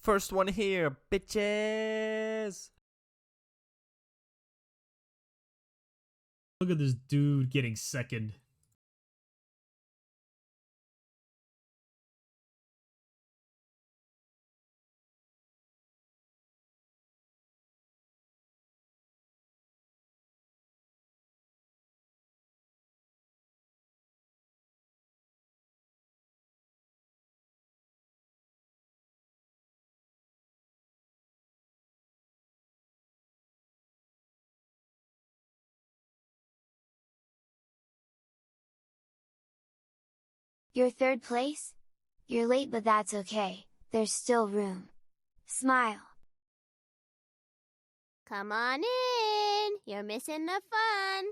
First one here, bitches. Look at this dude getting second. You're third place? You're late, but that's okay, there's still room. Smile! Come on in! You're missing the fun!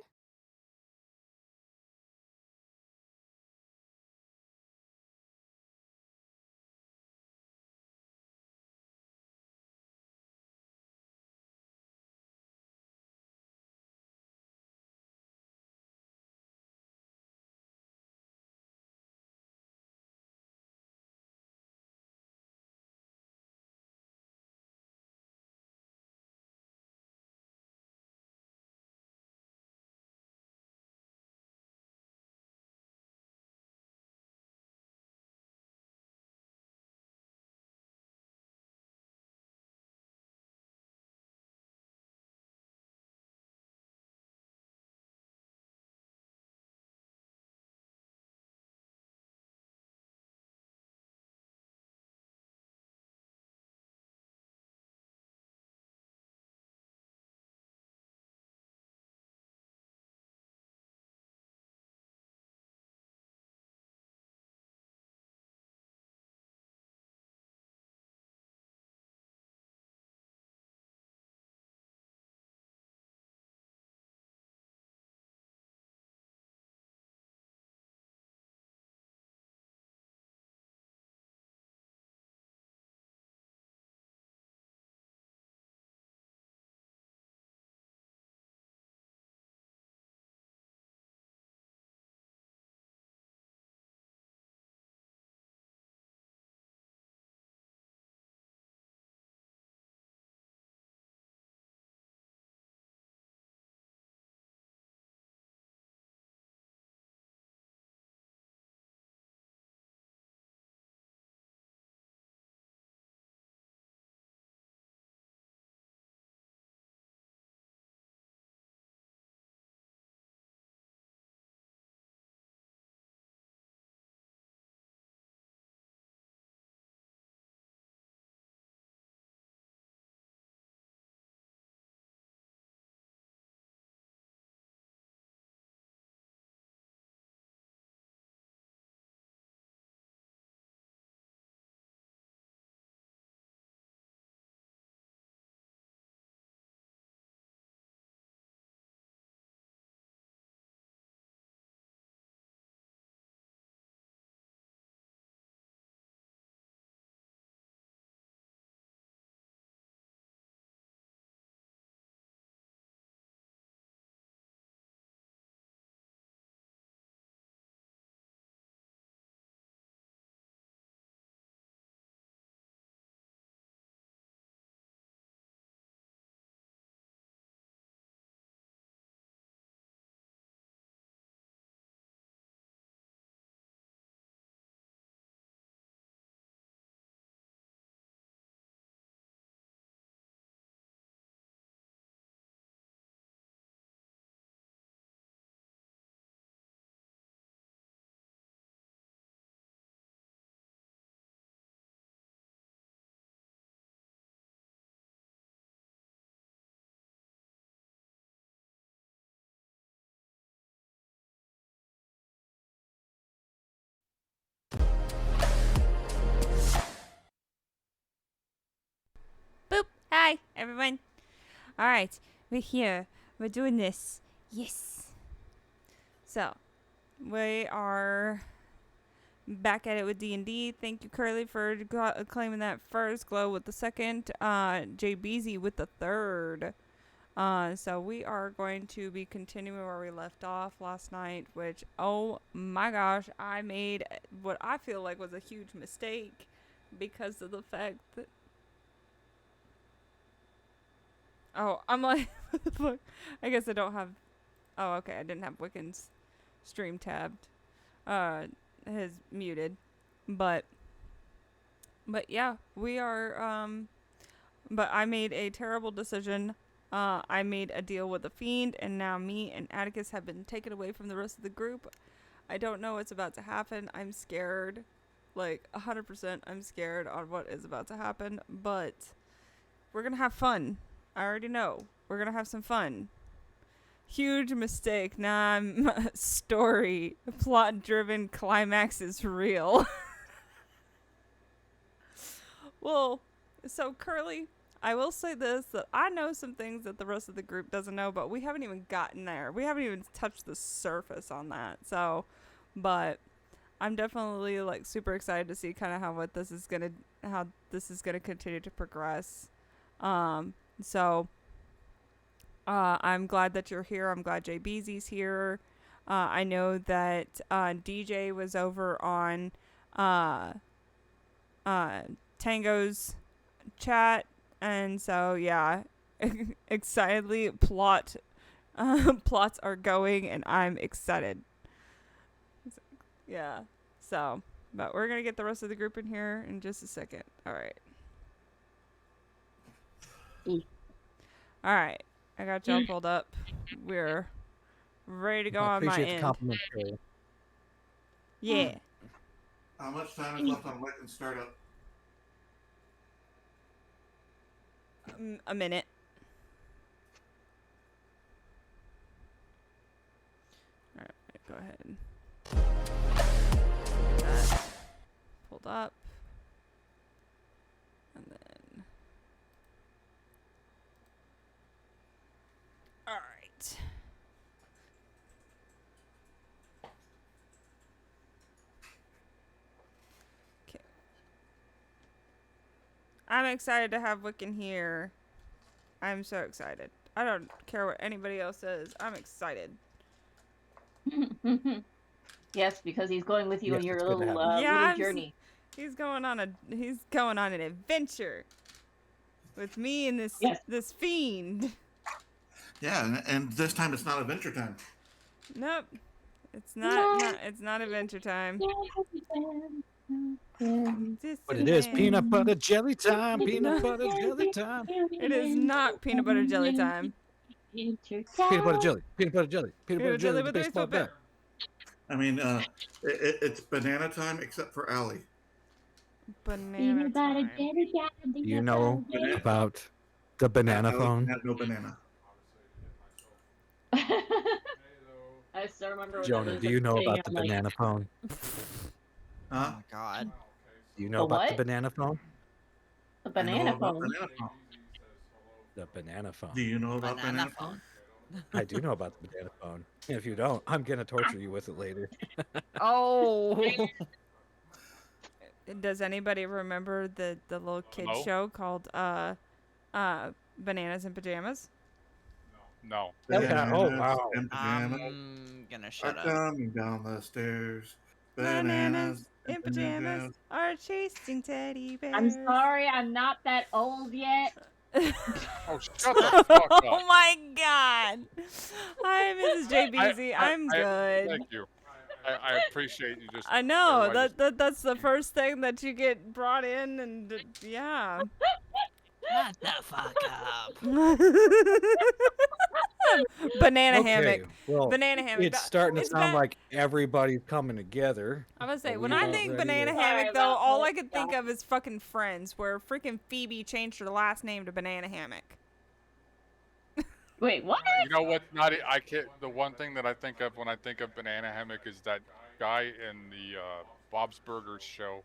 Boop! Hi, everyone. Alright, we're here. We're doing this. Yes. So, we are back at it with D&D. Thank you, Curly, for claiming that first. Glow with the second. JBZ with the third. So we are going to be continuing where we left off last night, which, oh my gosh, I made what I feel like was a huge mistake because of the fact that Oh, I'm like, what the fuck? I guess I don't have. Oh, okay. I didn't have Wiccan's stream tabbed. Has muted, but yeah, we are. But I made a terrible decision. I made a deal with the Fiend, and now me and Atticus have been taken away from the rest of the group. I don't know what's about to happen. I'm scared. Like, 100% I'm scared on what is about to happen. But we're going to have fun. I already know. We're going to have some fun. Huge mistake. Nah, story. Plot-driven climax is real. Well, so Curly, I will say this, that I know some things that the rest of the group doesn't know, but we haven't even gotten there. We haven't even touched the surface on that. So, but I'm definitely like super excited to see kind of how this is gonna continue to progress. So I'm glad that you're here. I'm glad JBZ's here. I know that DJ was over on Tango's chat, and so yeah, excitedly plots are going, and I'm excited. Yeah, so, but we're gonna get the rest of the group in here in just a second. All right. All right, I got y'all pulled up. We're ready to go I on my appreciate the end. compliment, Curly. Yeah. How much time is left on Wiccan startup? A minute. Alright, go ahead. Get that pulled up. And then. Alright. Okay. I'm excited to have Wiccan here. I'm so excited. I don't care what anybody else says. I'm excited. Yes, because he's going with you Yes, on your it's good to little, have Yeah, little I'm journey. He's going on an adventure with me and this Yes. this fiend. Yeah, and this time it's not adventure time. Nope. It's not it's not adventure time. Just But a it is man. peanut butter jelly time. Peanut butter jelly time. It is not peanut butter jelly time. Peanut butter jelly. Peanut butter jelly. Peanut butter jelly. with The ice baseball whipping. bat. I mean, it's banana time except for Allie. Banana time. Do you know Banana- about the banana Allie phone? had no banana. I still remember when Jonah, I was, do you know sitting about the on, like, banana phone? Huh? Oh my god. Do you know The about the what? banana phone? the I know banana about phone. banana phone. The banana phone. Do you know about banana phone? I do know about the banana phone. If you don't, I'm gonna torture you with it later. Oh. Does anybody remember the little kid Hello? show called Bananas in Pajamas? No. Okay. Oh, Bananas wow. and pajamas I'm gonna are shut up. coming down the stairs. Bananas in pajamas are chasing teddy bears. I'm sorry, I'm not that old yet. Oh, shut the fuck Oh up. my god. Hi, Mrs. JBZ. I'm good. Thank you. I appreciate you just. I know I just- that's the first thing that you get brought in, and yeah. Shut the fuck up. Banana Okay, hammock. well, Banana hammock. it's starting to It's sound ba- like everybody's coming together. I was say but when we I weren't think ready banana to- hammock Sorry though, about all that, I could think yeah. of is fucking Friends, where freaking Phoebe changed her last name to Banana Hammock. Wait, what? You know what? I can't. The one thing that I think of when I think of banana hammock is that guy in the Bob's Burgers show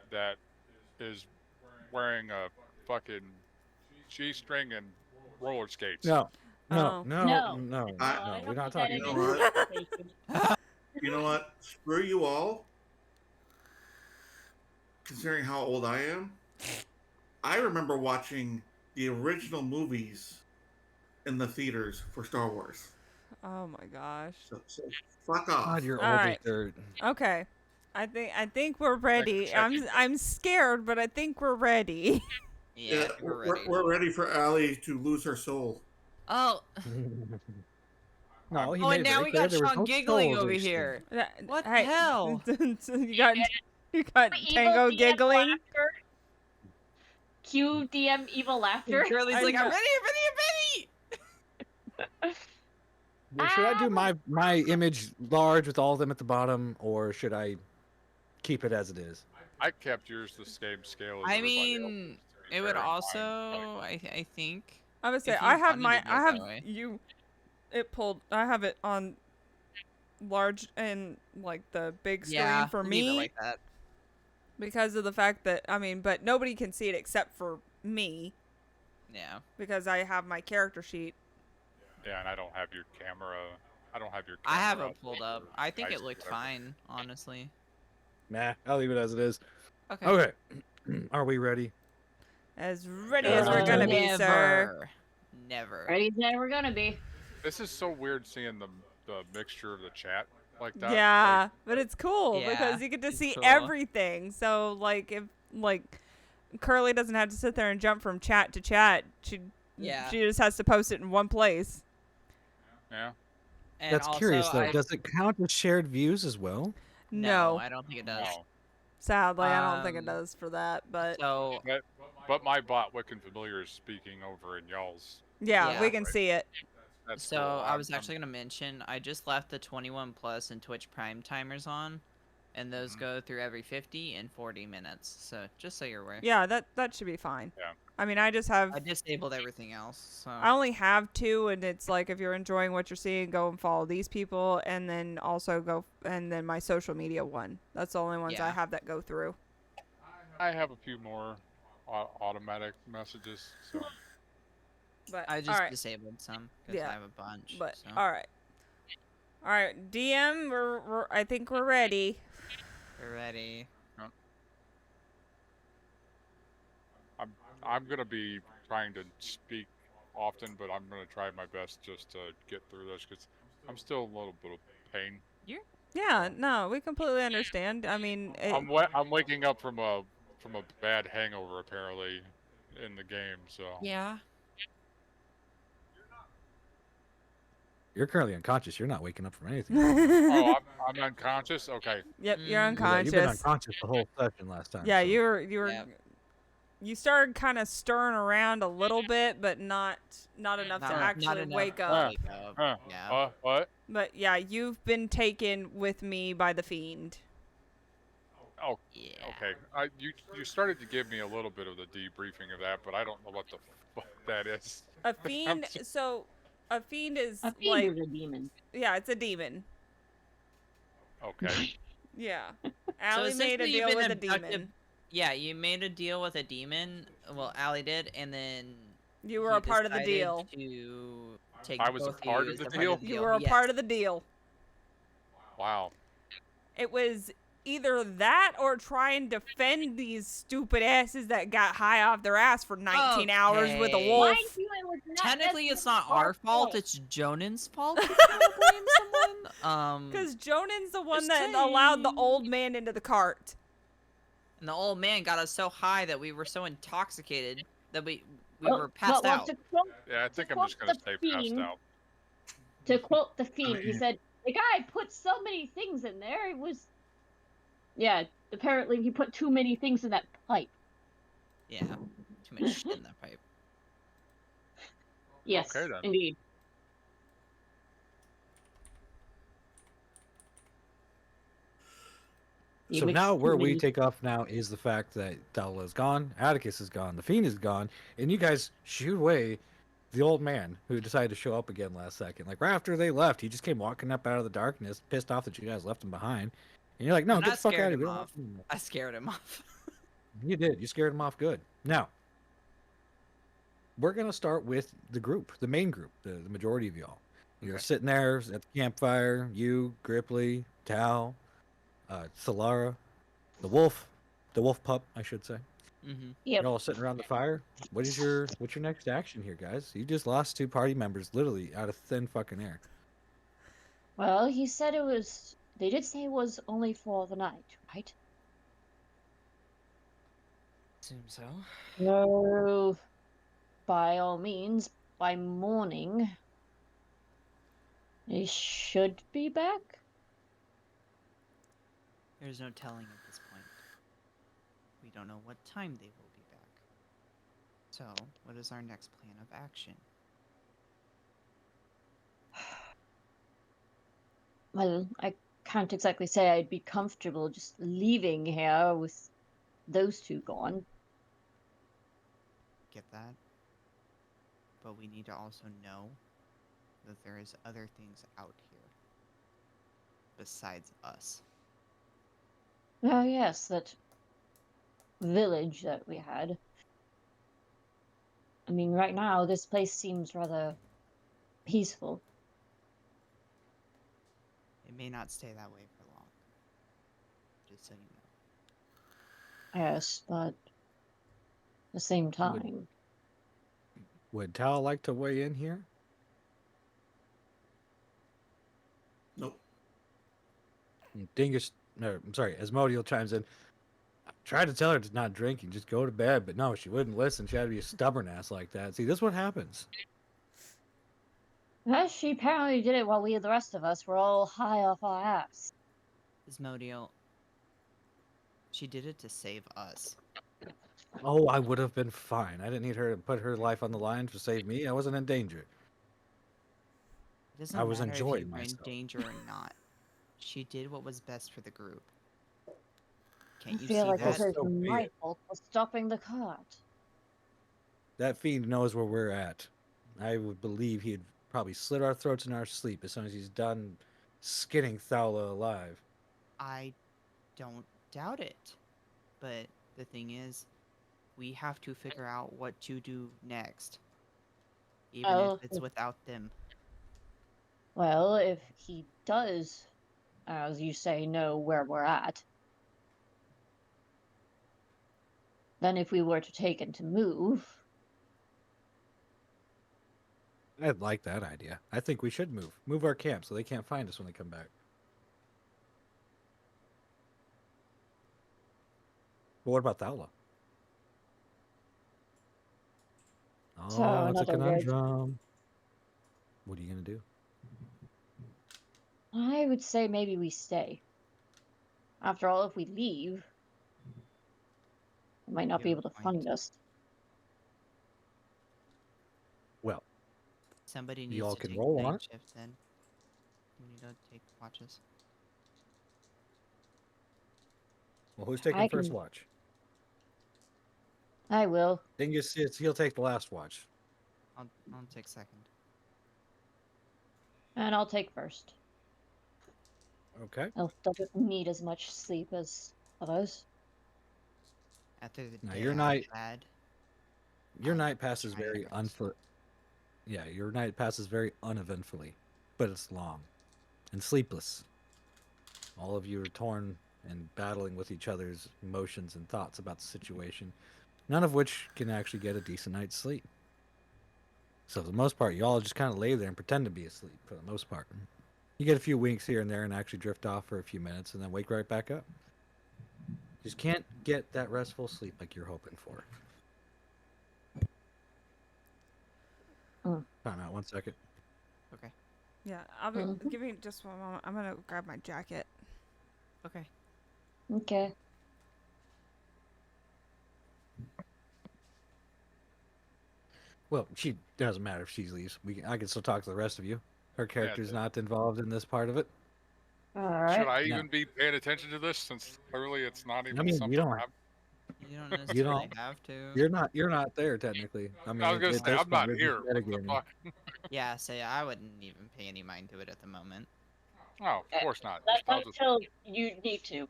that is wearing a fucking G-string and roller skates. No, Oh. no, No. no, no. I We're not That talking is You about know what? interpretation. You know what? Screw you all. Considering how old I am, I remember watching the original movies in the theaters for Star Wars. Oh my gosh. So fuck off. God, you're All old right. as dirt. Okay. I think we're ready. checking. I'm scared, but I think we're ready. Yeah, we're ready. we're ready for Allie to lose her soul. Oh, No, he oh, made and it now very we clear got there was Sean no giggling souls over exchanged. here. What the Hey, hell? you got Evil Tango DM giggling. laughter. Cue DM evil laughter. Curly's I like, I'm know. ready, I'm ready, I'm ready. Well, should I do my image large with all of them at the bottom, or should I keep it as it is? I kept yours the same scale as I everybody else's, mean, to be it would fair, in mine, also, but- I think. I would say If I you have wanted my to do I it have that way. you it pulled I have it on large and like the big screen Yeah, for leave it me like that. because of the fact that I mean, but nobody can see it except for me Yeah. because I have my character sheet. Yeah, and I don't have your camera. I don't have your. I have camera it pulled up. I think nice it looked whatever. fine, honestly. Nah, I'll leave it as it is. Okay. Okay. Are we ready? As ready as we're Uh, gonna be, sir. Never. Ready as ever gonna be. This is so weird seeing the mixture of the chat like that. Yeah, but it's cool Yeah, because you get to it's see cool. everything. So like if like Curly doesn't have to sit there and jump from chat to chat. She just has to post it in one place. Yeah. And That's also, curious though. I- Does it count as shared views as well? No, I don't think it does. No. sadly, I don't think it Um, does for that. But So, But my bot Wiccan Familiar is speaking over in y'all's. yeah, yeah. we can see it. That's so cool. I was actually gonna mention I just left the 21 plus and Twitch Prime timers on, and those Mhm. go through every 50 and 40 minutes. So just so you're aware. Yeah, that should be fine. Yeah. I mean, I just have I disabled everything else. So I only have 2, and it's like if you're enjoying what you're seeing, go and follow these people, and then also go and then my social media one. That's the only ones I Yeah. have that go through. I have a few more automatic messages. So But I just all right, disabled some because Yeah, I have a bunch. but so. all right, DM, I think we're ready. We're ready. I'm gonna be trying to speak often, but I'm gonna try my best just to get through this because I'm still a little bit of pain. Yeah, no, we completely understand. I mean, I'm waking up from a bad hangover apparently in the game. So Yeah. You're currently unconscious. You're not waking up from anything. oh, I'm unconscious. Okay. Yep, you're Mm. Yeah, unconscious. you've been unconscious the whole session last time. Yeah, so. you were Yep. you started kind of stirring around a little bit, but not enough to actually enough wake to up. wake up. Huh. Yeah. What? But yeah, you've been taken with me by the fiend. Oh, Yeah. okay. You started to give me a little bit of the debriefing of that, but I don't know what the fuck that is. A fiend. So a fiend is A fiend like is a demon. yeah, it's a demon. Okay. Yeah, Allie made a essentially you've deal with been a abducted- demon. Yeah, you made a deal with a demon. Well, Allie did, and then You were he a part of the decided deal. To take I was a both part you of as the deal? You were a Yes. part of the deal. Wow. It was either that or try and defend these stupid asses that got high off their ass for 19 hours with a Okay. wolf. Mind you, it was not Technically, it's not necessarily our fault. fault. It's Jonan's fault. If you wanna blame someone. Because Jonan's the one Just that allowed the saying. old man into the cart. And the old man got us so high that we were so intoxicated that we Well- were passed well, out. To quote, Yeah, I think I'm quote just gonna the stay passed fiend, out. to quote the fiend, he said, "The guy put so many things in there. It was, yeah. Apparently, he put too many things in that pipe." Yeah, too much shit in that pipe. Yes, Okay, then. indeed. He So mixed now too where we many- take off now is the fact that Della is gone, Atticus is gone, the Fiend is gone, and you guys shoot away the old man who decided to show up again last second. Like right after they left, he just came walking up out of the darkness, pissed off that you guys left him behind. And you're like, no, And get I the fuck scared out of him here. off. I scared him off. You did. You scared him off good. Now, we're going to start with the group, the main group, the majority of y'all. You're Okay. sitting there at the campfire, you, Gripply, Tal, Solara, the wolf pup, I should say. Mm-hmm. Yep. You're all sitting around the fire. What's your next action here, guys? You just lost 2 party members literally out of thin fucking air. Well, he said it was. They did say it was only for the night, right? assume so. No, by all means, by morning, they should be back. There's no telling at this point. We don't know what time they will be back. So, what is our next plan of action? Well, I can't exactly say I'd be comfortable just leaving here with those two gone. Get that? But we need to also know that there is other things out here besides us. Oh, yes, that village that we had. I mean, right now, this place seems rather peaceful. It may not stay that way for long. Just so you know. Yes, but at the same time. Would Tal like to weigh in here? Nope. Dingus, no, I'm sorry, Asmodeal chimes in. I tried to tell her to not drink and just go to bed, but no, she wouldn't listen. She had to be a stubborn ass like that. See, this is what happens. Well, she apparently did it while the rest of us were all high off our ass. Asmodeal, she did it to save us. Oh, I would have been fine. I didn't need her to put her life on the line to save me. I wasn't in danger. It doesn't I was matter if you enjoying were in myself. danger or not. She did what was best for the group. Can't I you feel see like that? this is So be my it. fault for stopping the cart. That fiend knows where we're at. I would believe he'd probably slit our throats in our sleep as soon as he's done skinning Thaula alive. I don't doubt it. But the thing is, we have to figure out what to do next. Even Oh, if it's without them. well, if he does, as you say, know where we're at, then if we were to take and to move, I like that idea. I think we should move. Move our camp so they can't find us when they come back. But what about Thaula? So, Oh, it's a another red- conundrum. What are you going to do? I would say maybe we stay. After all, if we leave, they might not You be have able a to point. find us. Well, Somebody needs y'all to can take roll the on night it. shift then. We need to take watches. Well, who's taking I first can- watch? I will. Dingus, he'll take the last watch. I'll take second. And I'll take first. Okay. Elf doesn't need as much sleep as others. After the Now, day your I night- had, Your I night passes try to very rest. Yeah, your night passes very uneventfully, but it's long and sleepless. All of you are torn and battling with each other's emotions and thoughts about the situation, none of which can actually get a decent night's sleep. So for the most part, you all just kind of lay there and pretend to be asleep for the most part. You get a few winks here and there and actually drift off for a few minutes and then wake right back up. Just can't get that restful sleep like you're hoping for. Time out 1 second. Okay. Yeah, I'll be Mhm. give me just one moment. I'm gonna grab my jacket. Okay. Okay. Well, she doesn't matter if she leaves. I can still talk to the rest of you. Her character's not involved in this part of it. Alright. Should I No. even be paying attention to this since clearly it's not even mean, you something don't- I'm- You don't necessarily don't- have to. You're not there technically. I mean, I was gonna at say this I'm not point, we're just here. What the metagaming. fuck? Yeah, say I wouldn't even pay any mind to it at the moment. Oh, of course not. That's I'll just- until you need to.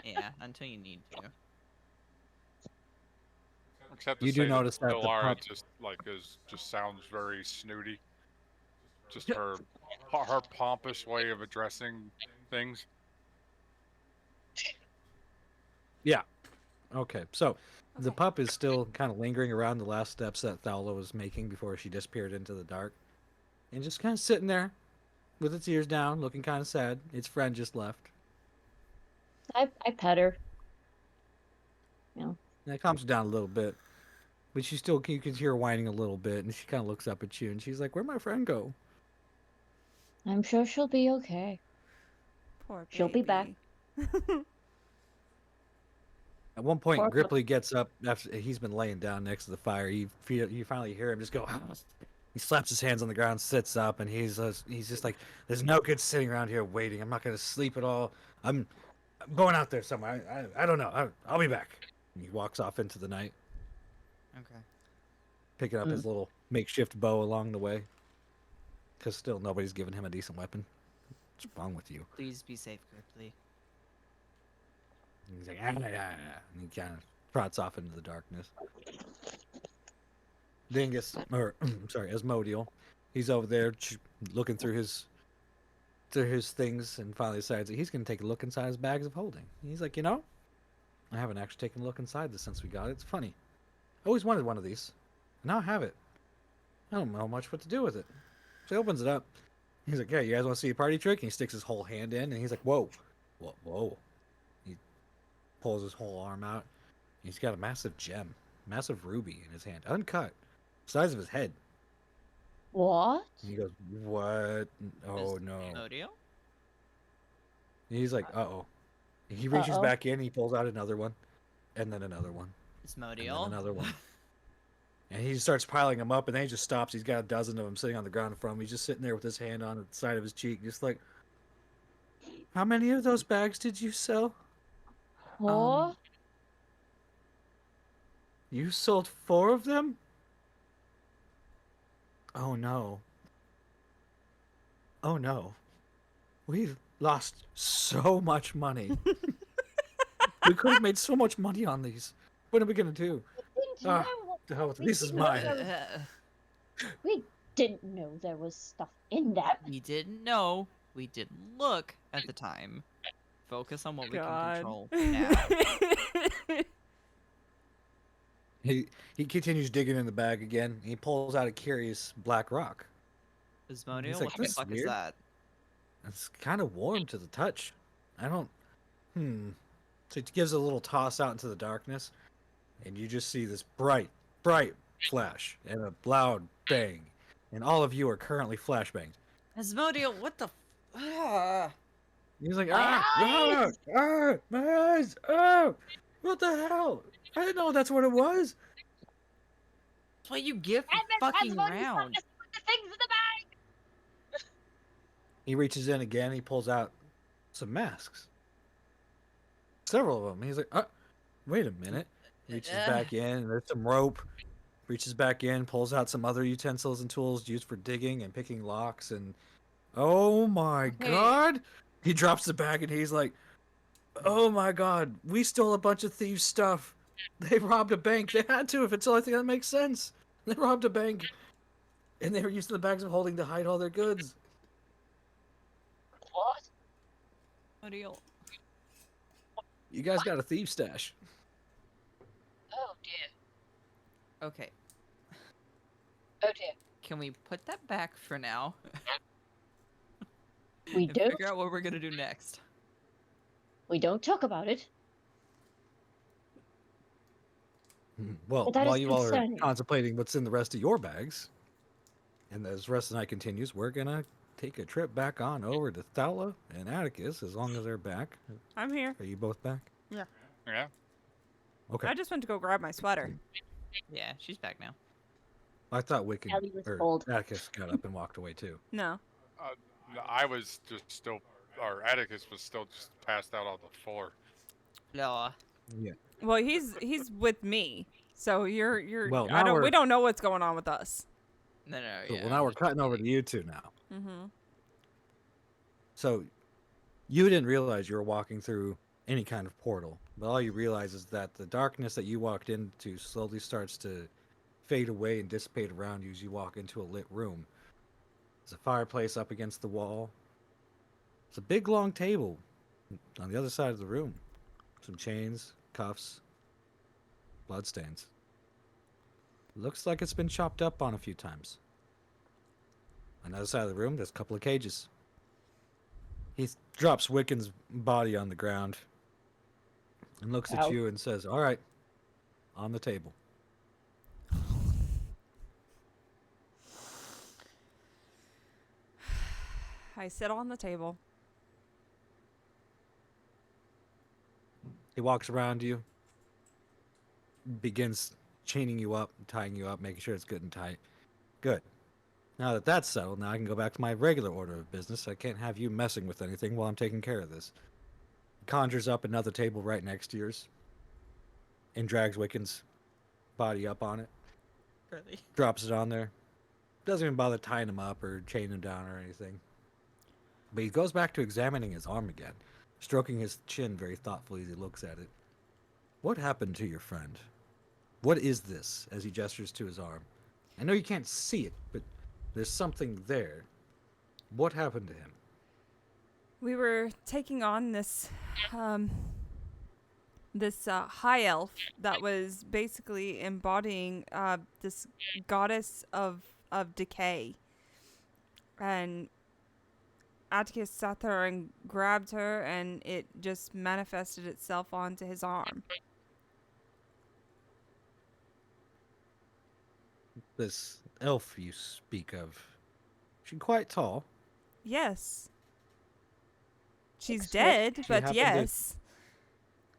Yeah, until you need to. Except to You do say notice that the Dilara pup- just sounds very snooty. Just her pompous way of addressing things. Yeah. Okay. So the Okay. pup is still kind of lingering around the last steps that Thaula was making before she disappeared into the dark, and just kind of sitting there with its ears down, looking kind of sad. Its friend just left. I pet her. You know, And it calms her down a little bit. But she still, you can hear her whining a little bit, and she kind of looks up at you, and she's like, "Where'd my friend go?" I'm sure she'll be okay. Poor She'll be back. baby. At one point, Poor Flo- Gripply gets up after he's been laying down next to the fire. You finally hear him just go. He slaps his hands on the ground, sits up, and he's just like, "There's no good sitting around here waiting. I'm not gonna sleep at all. I'm going out there somewhere. I don't know. I'll be back." And he walks off into the night, Okay. picking up his little makeshift bow along the way. Because still nobody's given him a decent weapon. What's wrong with you? Please be safe, Gripply. And he's like, and he kind of trots off into the darkness. Dingus, or sorry, Asmodeal, he's over there looking through his things, and finally decides that he's going to take a look inside his bags of holding. He's like, I haven't actually taken a look inside this since we got it. It's funny. I always wanted one of these. And now I have it. I don't know much what to do with it. So he opens it up. He's like, "Yeah, you guys want to see a party trick?" And he sticks his whole hand in, and he's like, "Whoa, whoa!" He pulls his whole arm out. He's got a massive gem, massive ruby in his hand, uncut, size of his head. What? And he goes, "What? Oh no!" Asmodeal? He's like, "Uh-oh." He reaches Uh-oh. back in. He pulls out another one, and then another one, and then Asmodeal? another one. And he starts piling them up, and then he just stops. He's got a dozen of them sitting on the ground in front of him. He's just sitting there with his hand on the side of his cheek, just like, "How many of those bags did you sell?" What? "You sold 4 of them?" "Oh no. Oh no. We've lost so much money. We could have made so much money on these. What are we going to do? Didn't Ah, know what- The hell with we this is didn't know mine." there was- We didn't know there was stuff in them. We didn't know. We didn't look at the time. Focus on what we can God. control now. He continues digging in the bag again. He pulls out a curious black rock. Asmodeal, like, what the "This is fuck is weird." that? It's kind of warm to the touch. I don't. So it gives a little toss out into the darkness, and you just see this bright flash and a loud bang, and all of you are currently flashbanged. Asmodeal, what the? He's like, My my eyes, what the hell? I didn't know that's what it was. That's what you get for And Miss fucking Asmodeal's around. not just put the things in the bag. He reaches in again. He pulls out some masks, several of them. He's like, wait a minute. Reaches back in, and there's some rope. Reaches back in, pulls out some other utensils and tools used for digging and picking locks. And oh my god! He drops the bag, and he's like, "Oh my god, we stole a bunch of thieves' stuff. They robbed a bank. They had to, if it's the only thing that makes sense. They robbed a bank, and they were using the bags of holding to hide all their goods." What? Asmodeal. You guys got a thief stash. Oh dear. Okay, Oh dear. can we put that back for now? We and don't. figure out what we're gonna do next. We don't talk about it. Well, But that while is you all are concerning. contemplating what's in the rest of your bags, and as the rest of the night continues, we're gonna take a trip back on over to Thala and Atticus, as long as they're back. I'm here. Are you both back? Yeah. Okay. I just went to go grab my sweater. Yeah, she's back now. I thought Wiccan Ellie was or cold. Atticus got up and walked away too. No. No, I was just still, or Atticus was still just passed out on the floor. No. Well, he's with me. So you're Well, I now don't we we're- don't know what's going on with us. No, So, yeah. well, now we're cutting over to you two now. Mhm. So you didn't realize you were walking through any kind of portal, but all you realize is that the darkness that you walked into slowly starts to fade away and dissipate around you as you walk into a lit room. There's a fireplace up against the wall. It's a big long table on the other side of the room. Some chains, cuffs, bloodstains. Looks like it's been chopped up on a few times. On the other side of the room, there's a couple of cages. He drops Wiccan's body on the ground and looks Ow. at you and says, "All right, on the table. I sit on the table. He walks around you, begins chaining you up, tying you up, making sure it's good and tight. Good. Now that that's settled, now I can go back to my regular order of business. I can't have you messing with anything while I'm taking care of this. He conjures up another table right next to yours and drags Wiccan's body up on it, Really? drops it on there. Doesn't even bother tying him up or chaining him down or anything. But he goes back to examining his arm again, stroking his chin very thoughtfully as he looks at it. What happened to your friend? What is this? As he gestures to his arm. I know you can't see it, but there's something there. What happened to him? We were taking on this high elf that was basically embodying this goddess of decay, and Atticus sat there and grabbed her, and it just manifested itself onto his arm. This elf you speak of, she's quite tall. Yes. She's Excellent. dead, She but happened to- yes.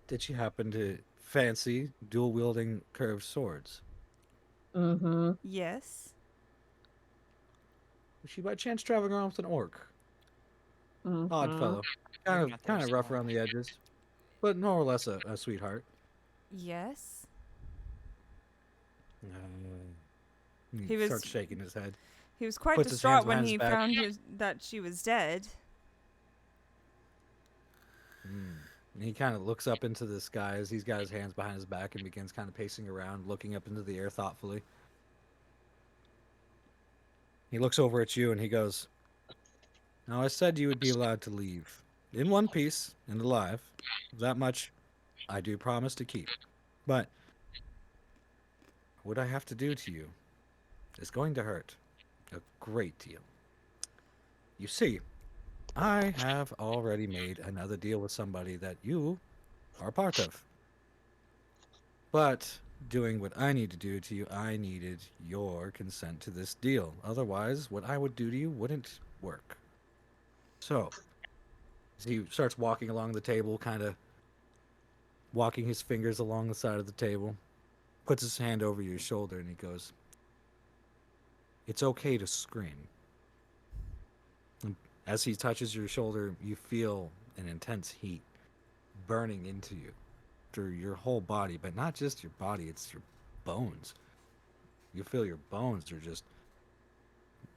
Did she happen to fancy dual-wielding curved swords? Mm-hmm. Yes. Was she by chance traveling around with an orc? Mm-hmm. Odd fellow. Maybe Kind not of rough there's around the edges, but more or less a sweetheart. Yes. He was- starts shaking his head. He was quite Puts his distraught hands when behind he his back. found that she was dead. And he kind of looks up into the sky as he's got his hands behind his back and begins kind of pacing around, looking up into the air thoughtfully. He looks over at you and he goes, "Now I said you would be allowed to leave. In one piece and alive. That much I do promise to keep. But what I have to do to you is going to hurt a great deal. You see, I have already made another deal with somebody that you are part of. But doing what I need to do to you, I needed your consent to this deal. Otherwise, what I would do to you wouldn't work. So, as he starts walking along the table, kind of walking his fingers along the side of the table, puts his hand over your shoulder, and he goes, "It's okay to scream." And as he touches your shoulder, you feel an intense heat burning into you through your whole body, but not just your body, it's your bones. You feel your bones are just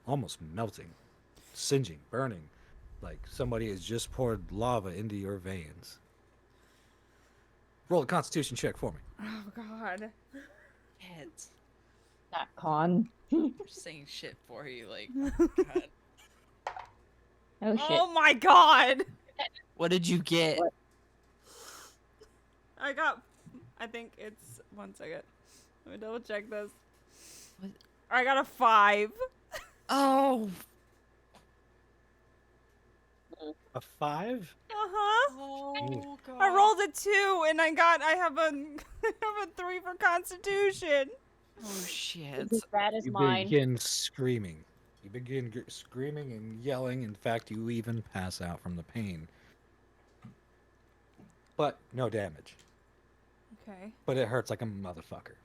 almost melting, singeing, burning, like somebody has just poured lava into your veins. Roll a constitution check for me. Oh God. Heads. That con. I'm just saying shit for you, like, God. Oh shit. Oh my God. What did you get? I got. I think it's 1 second. Let me double check this. What? I got a 5. Oh, A 5? Uh-huh. Oh, God. I rolled a 2 and I have a I have a 3 for Constitution. oh shit. It's as bad as You mine. begin screaming. You begin screaming and yelling. In fact, you even pass out from the pain. But no damage. Okay. But it hurts like a motherfucker.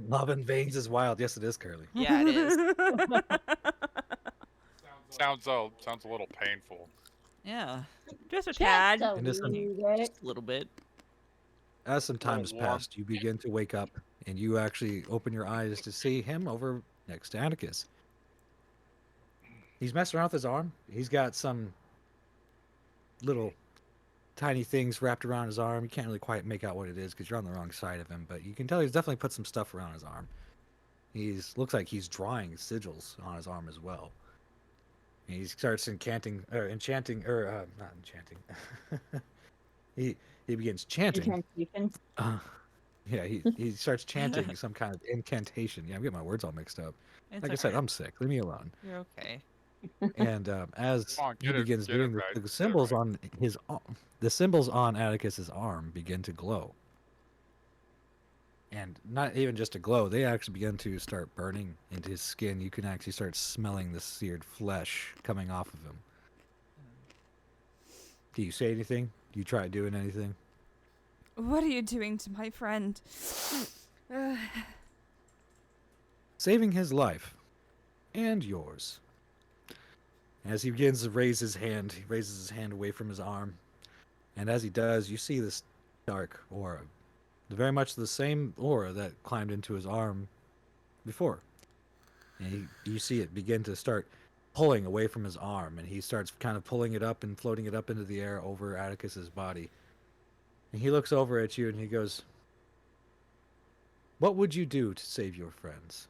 Love in veins is wild. Yes, it is, Curly. Yeah, it is. Sounds a little painful. Yeah, Just a Just tad. a And this one- wee bit. just a little bit. As some time has warm. passed, you begin to wake up, and you actually open your eyes to see him over next to Atticus. He's messing around with his arm. He's got some little tiny things wrapped around his arm. You can't really quite make out what it is because you're on the wrong side of him, but you can tell he's definitely put some stuff around his arm. Looks like he's drawing sigils on his arm as well. And he starts not enchanting. He begins chanting. Incantation. Yeah, he starts chanting some kind of incantation. Yeah, I'm getting my words all mixed up. It's Like I said, okay. I'm sick. Leave me alone. You're okay. And as Come on, he get it, begins get it doing this, right, the get it symbols right. on the symbols on Atticus's arm begin to glow. And not even just to glow, they actually begin to start burning into his skin. You can actually start smelling the seared flesh coming off of him. Do you say anything? Do you try doing anything? What are you doing to my friend? Saving his life. And yours. As he begins to raise his hand, he raises his hand away from his arm. And as he does, you see this dark aura. Very much the same aura that climbed into his arm before. And you see it begin to start pulling away from his arm, and he starts kind of pulling it up and floating it up into the air over Atticus's body. And he looks over at you and he goes, "What would you do to save your friends?"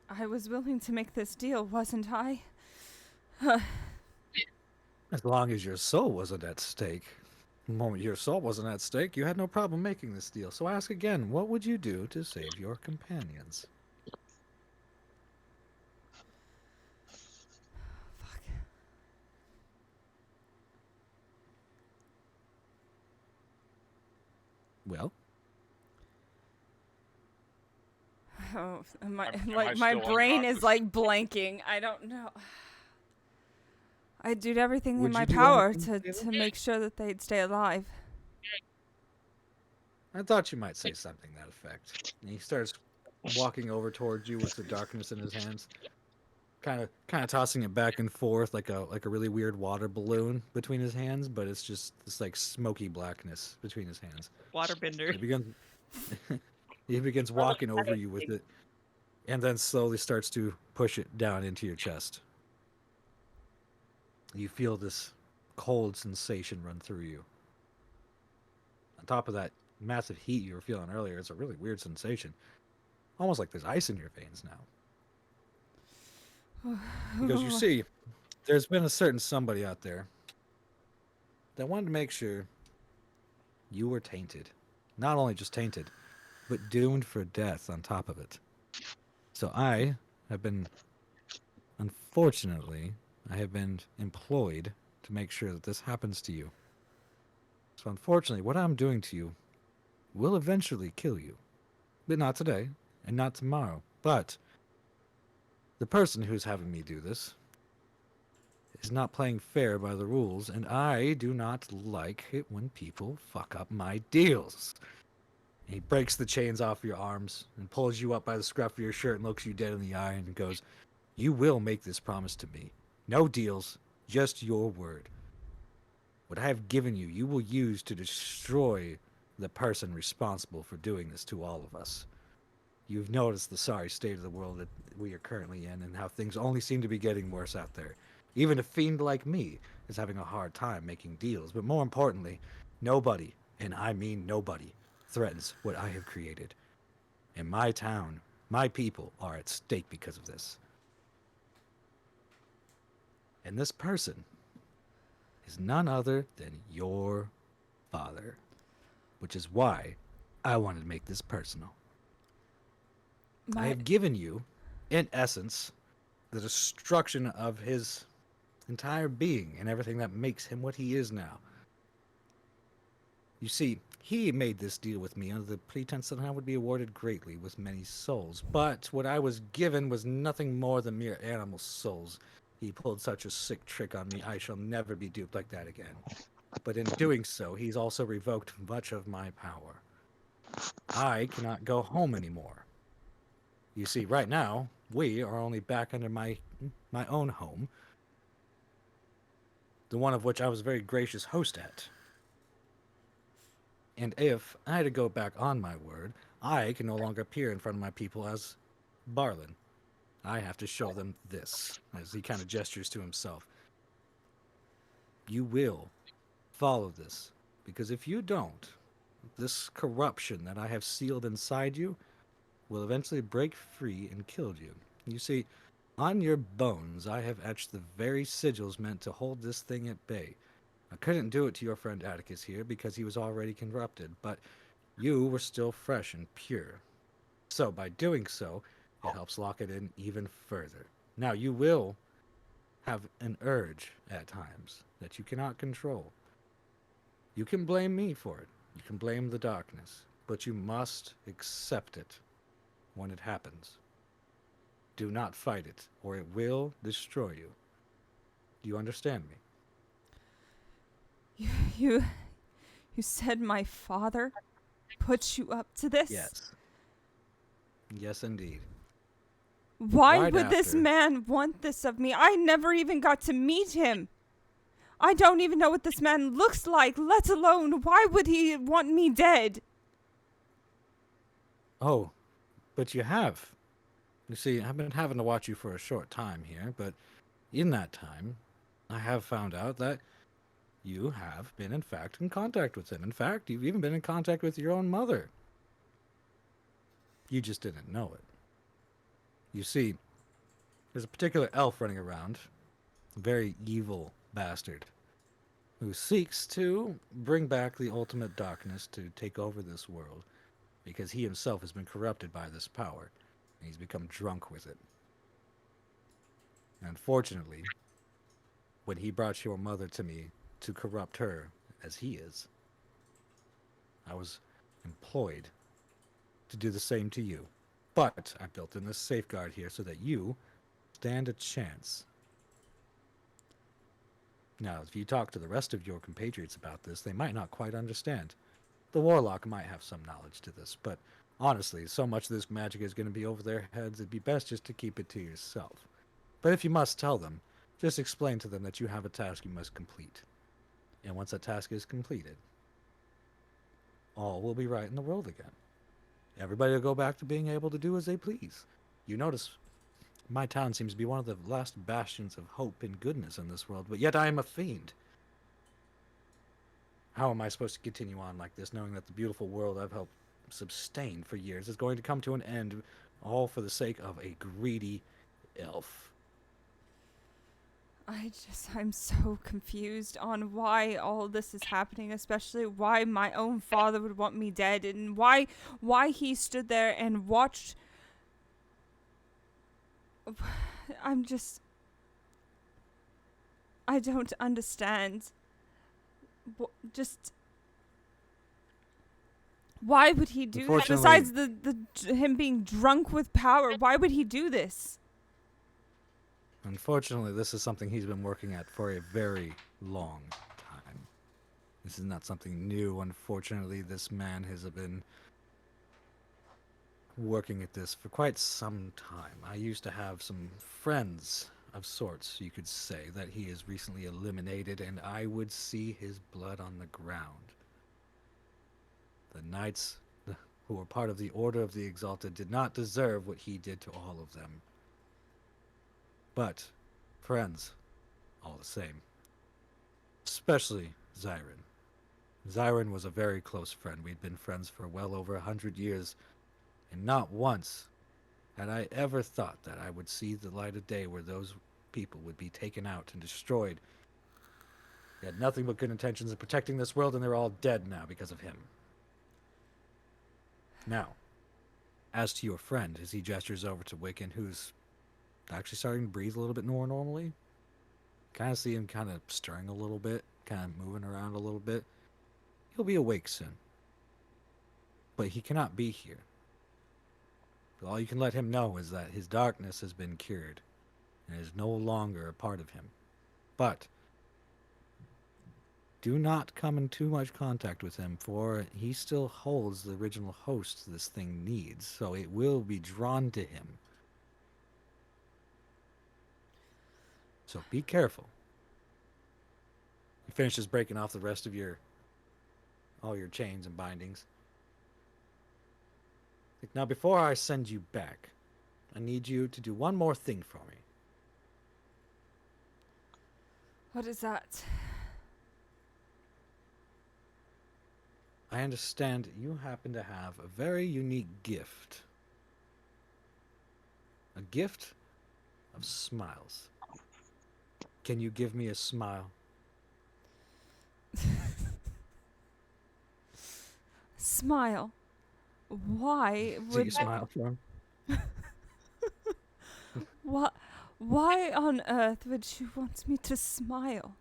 I was willing to make this deal, wasn't I? As long as your soul wasn't at stake. The moment your soul wasn't at stake, you had no problem making this deal. So ask again, what would you do to save your companions? Fuck. Well, Oh, Am I my still brain is unconscious? like blanking. I don't know. I did everything in Would my you do power anything, to Taylor? make sure that they'd stay alive. I thought you might say something to that effect. And he starts walking over towards you with the darkness in his hands, kind of tossing it back and forth like a really weird water balloon between his hands, but it's just this like smoky blackness between his hands. Waterbender. He begins he begins walking over you with it, and then slowly starts to push it down into your chest. You feel this cold sensation run through you. On top of that massive heat you were feeling earlier, it's a really weird sensation. Almost like there's ice in your veins now. Because you see, there's been a certain somebody out there that wanted to make sure you were tainted. Not only just tainted, but doomed for death on top of it. So I have been, unfortunately, I have been employed to make sure that this happens to you. So unfortunately, what I'm doing to you will eventually kill you. But not today, and not tomorrow. But the person who's having me do this is not playing fair by the rules, and I do not like it when people fuck up my deals. He breaks the chains off your arms and pulls you up by the scruff of your shirt and looks you dead in the eye and goes, "You will make this promise to me. No deals, just your word. What I have given you, you will use to destroy the person responsible for doing this to all of us. You've noticed the sorry state of the world that we are currently in and how things only seem to be getting worse out there. Even a fiend like me is having a hard time making deals, but more importantly, nobody, and I mean nobody, threatens what I have created. And my town, my people are at stake because of this. And this person is none other than your father, which is why I wanted to make this personal. I have given you, in essence, the destruction of his entire being and everything that makes him what he is now. You see, he made this deal with me under the pretense that I would be awarded greatly with many souls, but what I was given was nothing more than mere animal souls. He pulled such a sick trick on me, I shall never be duped like that again. But in doing so, he's also revoked much of my power. I cannot go home anymore. You see, right now, we are only back under my own home, the one of which I was a very gracious host at. And if I had to go back on my word, I can no longer appear in front of my people as Barlin. I have to show them this, as he kind of gestures to himself. You will follow this, because if you don't, this corruption that I have sealed inside you will eventually break free and kill you. You see, on your bones I have etched the very sigils meant to hold this thing at bay. I couldn't do it to your friend Atticus here because he was already corrupted, but you were still fresh and pure. So by doing so, it helps lock it in even further. Now, you will have an urge at times that you cannot control. You can blame me for it. You can blame the darkness. But you must accept it when it happens. Do not fight it, or it will destroy you. Do you understand me? You said my father put you up to this? Yes. Yes, indeed. Why Right would this after- man want this of me? I never even got to meet him. I don't even know what this man looks like, let alone why would he want me dead? Oh, but you have. You see, I've been having to watch you for a short time here, but in that time, I have found out that you have been, in fact, in contact with him. In fact, you've even been in contact with your own mother. You just didn't know it. You see, there's a particular elf running around, a very evil bastard, who seeks to bring back the ultimate darkness to take over this world, because he himself has been corrupted by this power, and he's become drunk with it. Unfortunately, when he brought your mother to me to corrupt her as he is, I was employed to do the same to you. But I built in this safeguard here so that you stand a chance. Now, if you talk to the rest of your compatriots about this, they might not quite understand. The warlock might have some knowledge to this, but honestly, so much of this magic is going to be over their heads, it'd be best just to keep it to yourself. But if you must tell them, just explain to them that you have a task you must complete. And once that task is completed, all will be right in the world again. Everybody will go back to being able to do as they please. You notice, my town seems to be one of the last bastions of hope and goodness in this world, but yet I am a fiend. How am I supposed to continue on like this, knowing that the beautiful world I've helped sustain for years is going to come to an end, all for the sake of a greedy elf? I'm so confused on why all this is happening, especially why my own father would want me dead, and why he stood there and watched. I don't understand. Why would he do that? Besides him being drunk with power, why would he do this? Unfortunately, this is something he's been working at for a very long time. This is not something new. Unfortunately, this man has been working at this for quite some time. I used to have some friends of sorts, you could say, that he has recently eliminated, and I would see his blood on the ground. The knights who were part of the Order of the Exalted did not deserve what he did to all of them. But, friends, all the same. Especially Zyron. Zyron was a very close friend. We'd been friends for well over 100 years, and not once had I ever thought that I would see the light of day where those people would be taken out and destroyed. They had nothing but good intentions of protecting this world, and they're all dead now because of him. Now, as to your friend, as he gestures over to Wiccan, who's actually starting to breathe a little bit more normally. Kind of see him kind of stirring a little bit, kind of moving around a little bit. He'll be awake soon. But he cannot be here. But all you can let him know is that his darkness has been cured and is no longer a part of him. But do not come in too much contact with him, for he still holds the original host this thing needs, so it will be drawn to him. So be careful. He finishes breaking off the rest of all your chains and bindings. Now, before I send you back, I need you to do one more thing for me. What is that? I understand you happen to have a very unique gift. A gift of smiles. Can you give me a smile? Smile. Why So would you smile for him? Why on earth would you want me to smile?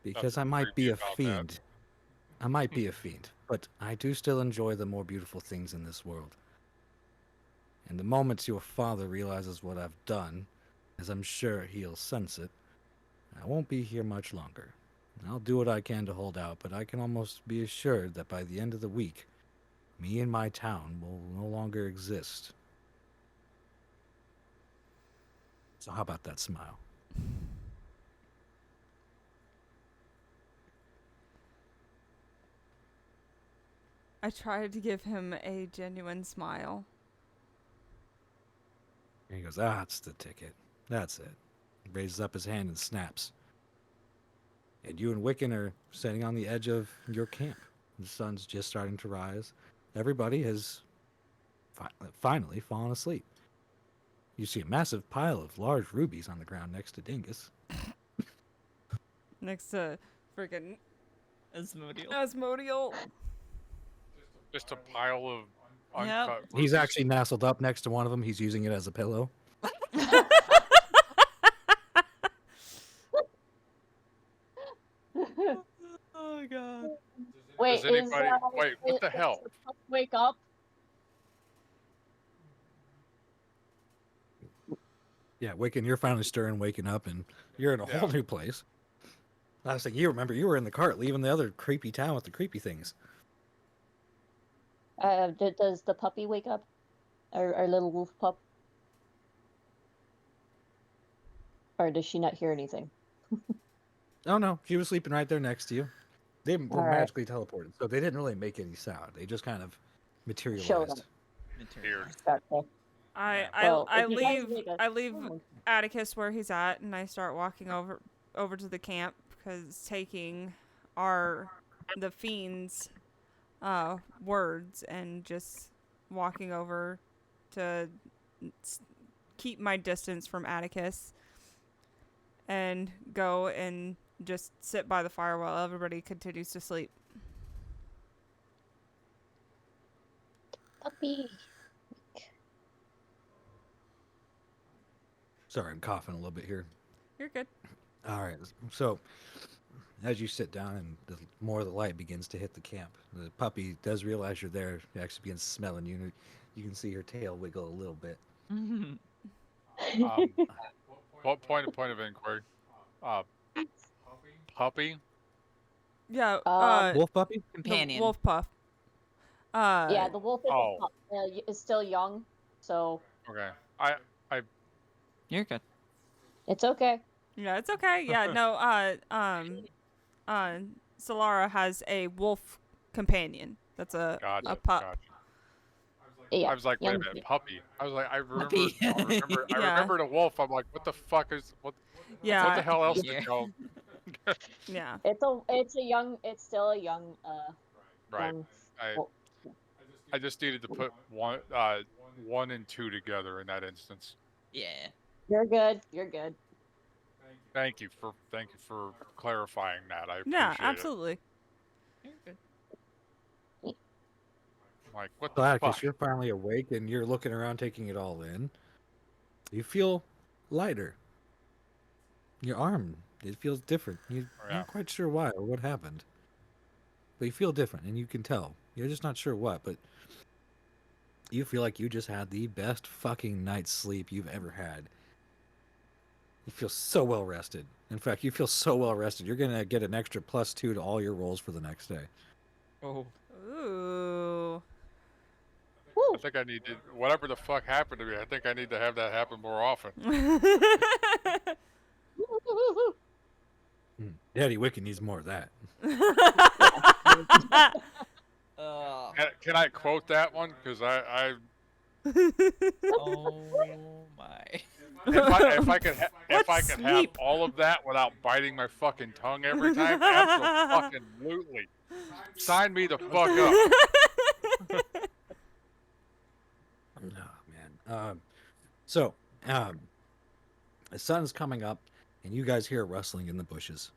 Because I Nothing might be creepy a about that. fiend. I might be a fiend, but I do still enjoy the more beautiful things in this world. And the moment your father realizes what I've done, as I'm sure he'll sense it, I won't be here much longer. I'll do what I can to hold out, but I can almost be assured that by the end of the week, me and my town will no longer exist. So how about that smile? I tried to give him a genuine smile. And he goes, ah, it's the ticket. That's it. He raises up his hand and snaps. And you and Wiccan are sitting on the edge of your camp. The sun's just starting to rise. Everybody has finally fallen asleep. You see a massive pile of large rubies on the ground next to Dingus. Next to freaking Asmodeal. Asmodeal. Just a pile of Yep. uncut. He's rubies. actually nestled up next to one of them. He's using it as a pillow. Oh god. Wait, Does anybody? Wait, what the hell? the pup wake up? Yeah, Wiccan, you're finally stirring, waking up, and you're in a whole Yeah. new place. Last thing you remember, you were in the cart leaving the other creepy town with the creepy things. Does the puppy wake up? Our little wolf pup? Or does she not hear anything? Oh no, she was sleeping right there next to you. They were All right. magically teleported, so they didn't really make any sound. They just kind of Showed materialized. Weird. Okay. I Well, I if you guys leave make a I leave sound- Atticus where he's at, and I start walking over to the camp because taking the fiend's words and just walking over to keep my distance from Atticus and go and just sit by the fire while everybody continues to sleep. Puppy. Sorry, I'm coughing a little bit here. You're good. All right, so as you sit down and more of the light begins to hit the camp, the puppy does realize you're there. She actually begins smelling you. And you can see her tail wiggle a little bit. What point of inquiry? Puppy. Yeah. Wolf puppy? The Companion. wolf puff. Yeah, the wolf is, Oh. is still young, so Okay. You're good. it's okay. Yeah, it's okay. Yeah, no. Solara has a wolf companion. That's a Gotcha. pup. Gotcha. Yeah, I was like, wait a young minute, kid. puppy. I was like, I remember. Puppy. I remember. I Yeah. remembered a wolf. I'm like, what the fuck is what? Yeah. What the hell else Yeah. did y'all? Yeah. It's still a young Right. young I wolf. I just needed to put one and two together in that instance. Yeah. You're good. You're good. Thank you for clarifying that. I appreciate Yeah, it. absolutely. You're good. Like, what So the Atticus, fuck? you're finally awake and you're looking around, taking it all in. You feel lighter. Your arm, it feels different. You're Yeah. not quite sure why or what happened. But you feel different, and you can tell. You're just not sure what, but you feel like you just had the best fucking night's sleep you've ever had. You feel so well rested. In fact, you feel so well rested, you're going to get an extra +2 to all your rolls for the next day. Oh. Ooh. I think I need to. Whatever the fuck happened to me, I think I need to have that happen more often. Daddy Wiccan needs more of that. Can I quote that one? Because I Oh my. if I could have sleep? all of that without biting my fucking tongue every time, absolutely. Sign me the fuck up. Oh man. So the sun's coming up, and you guys hear a rustling in the bushes.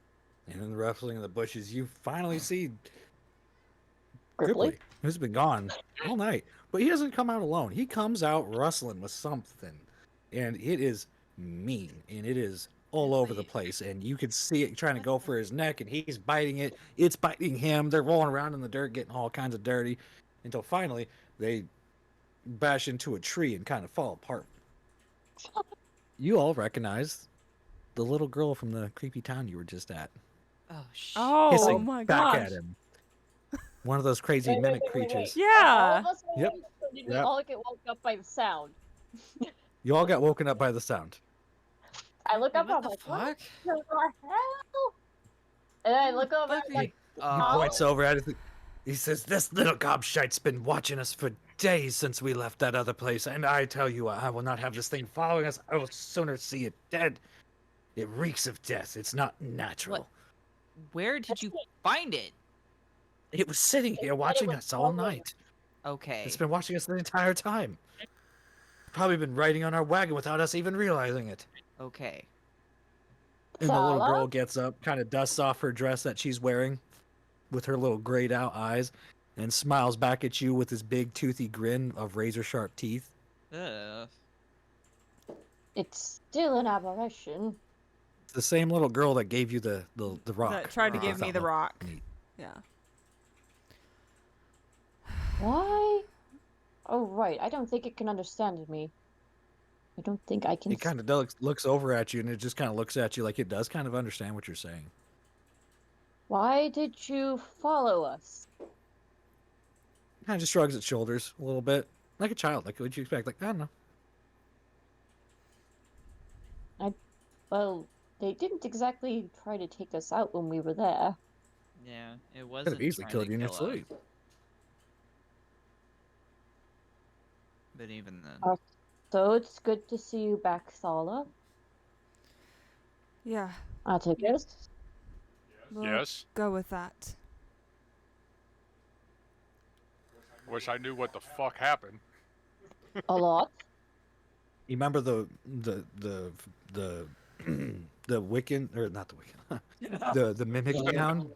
And in the rustling in the bushes, you finally see Gripply? who's been gone all night. But he doesn't come out alone. He comes out rustling with something. And it is mean. And it is all over the place. And you can see it trying to go for his neck. And he's biting it. It's biting him. They're rolling around in the dirt, getting all kinds of dirty. Until finally, they bash into a tree and kind of fall apart. You all recognize the little girl from the creepy town you were just at. Oh shit. Oh Hissing my back gosh. at him. One of those crazy mimic creatures. All Yeah. of us Yep. we Yep. all get woke up by the sound. You all got woken up by the sound. I look up, What I'm the like, what fuck? the hell? And I look over, I'm like, He Oh. points over at it. He says, "This little gobshite's been watching us for days since we left that other place, and I tell you what, I will not have this thing following us. I will sooner see it dead. It reeks of death. It's not natural. Where did you find it? It was sitting here watching us all night. Okay. It's been watching us the entire time. Probably been riding on our wagon without us even realizing it." Okay. And the little Sala? girl gets up, kind of dusts off her dress that she's wearing with her little grayed out eyes and smiles back at you with this big toothy grin of razor sharp teeth. Ugh. it's still an aberration. It's the same little girl that gave you the rock. That tried to that you give me thought the looked rock. neat. Yeah. Why? Oh, right. I don't think it can understand me. I don't think I can. It kind of looks over at you, and it just kind of looks at you like it does kind of understand what you're saying. Why did you follow us? Kind of just shrugs its shoulders a little bit, like a child. Like, what you expect? Like, I don't know. Well, they didn't exactly try to take us out when we were there. Yeah, it Could wasn't. have easily trying killed to you in your kill us, sleep. But even then. So it's good to see you back, Thala. Yeah. Atticus. We'll Yes. go with that. Wish I knew what the fuck happened. A lot. You remember the the Wiccan, or not the Wiccan, the mimic town?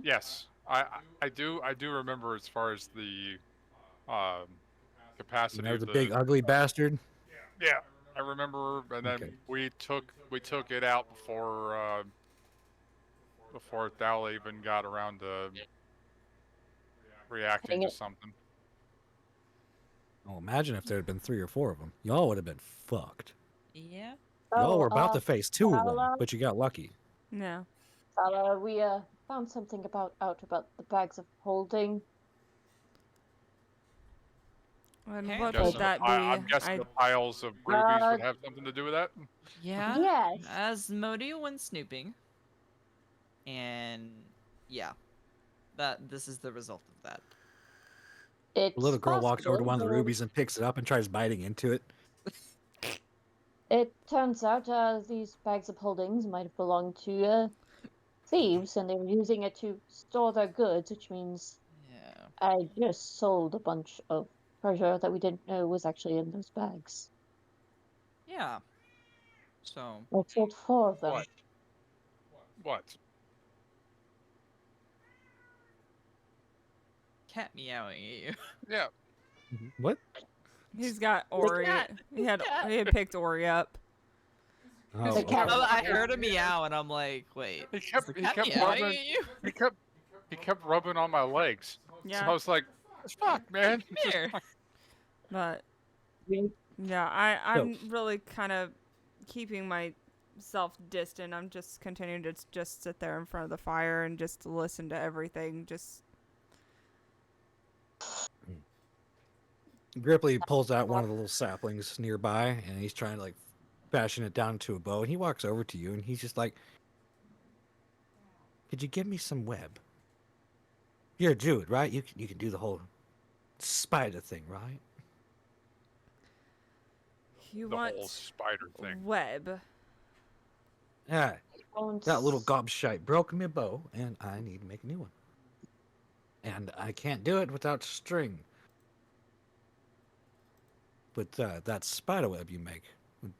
Yes, I do remember as far as the capacity. Remember of the big ugly bastard? Yeah, I remember, and then Okay. we took it out before Thal even got around to reacting Dang to it. something. Oh, imagine if there had been 3 or 4 of them. Y'all would have been fucked. Yeah. Y'all were about to uh, face 2 of them, Thala? but you got lucky. No. Thala, we found something out about the bags of holding. And Okay. what Guessing would the that be? I'm guessing the piles of rubies would have something to do with that. Yeah. Yes. Asmodeus went snooping. And yeah. This is the result of that. It's The little girl walks over to possible, one of the but rubies and picks it up and tries biting into it. It turns out these bags of holdings might have belonged to thieves, and they were using it to store their goods, which means Yeah. I just sold a bunch of treasure that we didn't know was actually in those bags. Yeah. So I sold 4 of them. What? What? cat meowing at you. Yeah. What? He's got Ori. cat. He had cat. picked Ori up. Oh, The cat. okay. Oh, I heard a meow and I'm like, wait. He is kept the cat meowing rubbing. at you? He kept rubbing on my legs. So I Yeah. was like, "Fuck, man." Come here. But Yeah. yeah, I'm really kind of keeping myself distant. I'm just continuing to just sit there in front of the fire and just listen to everything. Just Gripply pulls out one of the little saplings nearby, and he's trying to like fashion it down to a bow. And he walks over to you, and he's just like, "Could you give me some web? You're a druid, right? You can do the whole spider thing, right?" you The want whole spider thing. web. Yeah, Don't that little gobshite broke me bow, and I need to make a new one. And I can't do it without string. But that spider web you make would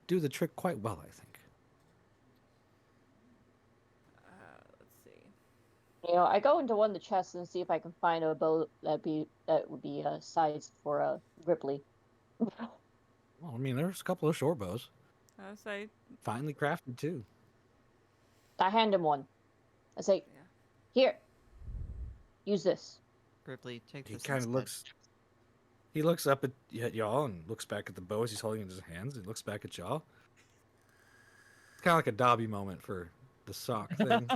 do the trick quite well, I think. Let's see. I go into one of the chests and see if I can find a bow that would be sized for Ripley. Well, I mean, there's a couple of short bows, I was like, finely crafted too. I hand him one. I say, Yeah. "Here, use this." Ripley, take He this. kind of instead. looks. He looks up at y'all and looks back at the bows he's holding in his hands. He looks back at y'all. It's kind of like a Dobby moment for the sock thing.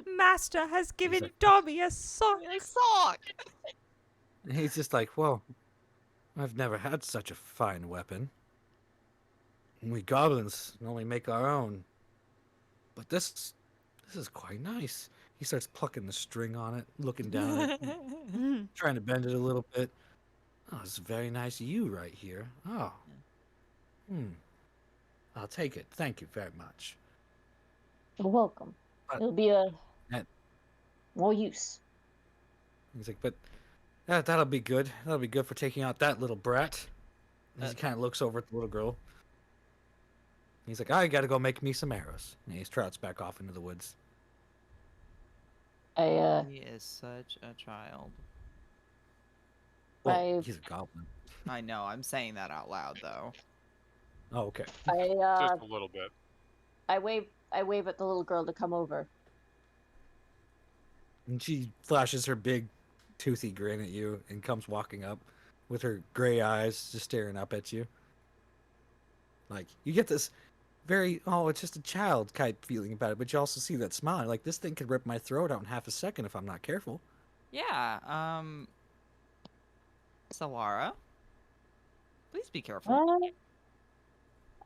Master has given like- Dobby a sock. A sock. He's just like, well, I've never had such a fine weapon. We goblins only make our own. But this is quite nice. He starts plucking the string on it, looking down at it, trying to bend it a little bit. Oh, it's a very nice U right here. Oh. I'll take it. Thank you very much. You're welcome. But- It'll be That- more use. He's like, but that'll be good. That'll be good for taking out that little brat. And he kind of looks over at the little girl. He's like, I gotta go make me some arrows. And he trots back off into the woods. I He is such a child. Well, I- he's a goblin. I know. I'm saying that out loud though. Oh, okay. Just a little bit. I wave at the little girl to come over. And she flashes her big, toothy grin at you and comes walking up with her gray eyes just staring up at you. Like, you get this very, oh, it's just a child type feeling about it, but you also see that smile. You're like, this thing could rip my throat out in half a second if I'm not careful. Yeah. Salara, please be careful.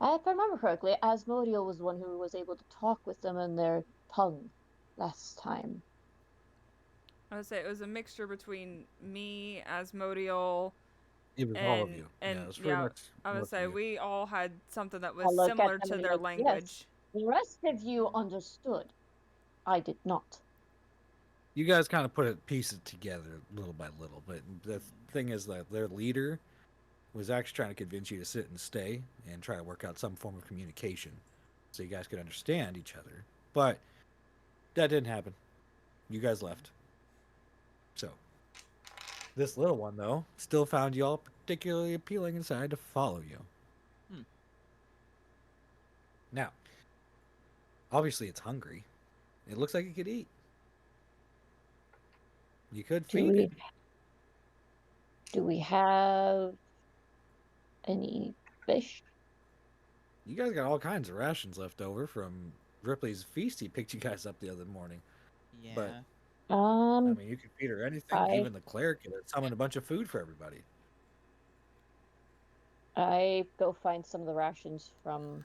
If I remember correctly, Asmodeus was the one who was able to talk with them in their tongue last time. I would say it was a mixture between me, Asmodeus, It was all of you. and yeah, it was pretty yeah, much I would both say of you. we all had something that was I look at similar them to and their like, yes. language. The rest of you understood. I did not. You guys kind of put it pieces together little by little, but the thing is that their leader was actually trying to convince you to sit and stay and try to work out some form of communication so you guys could understand each other. But that didn't happen. You guys left. So this little one, though, still found you all particularly appealing and decided to follow you. Now, obviously it's hungry. It looks like it could eat. You could feed it. Do we have any fish? You guys got all kinds of rations left over from Ripley's feast he picked you guys up the other morning. Yeah. But I Um, mean, you could feed her anything. I- Even the cleric could summon a bunch of food for everybody. I go find some of the rations from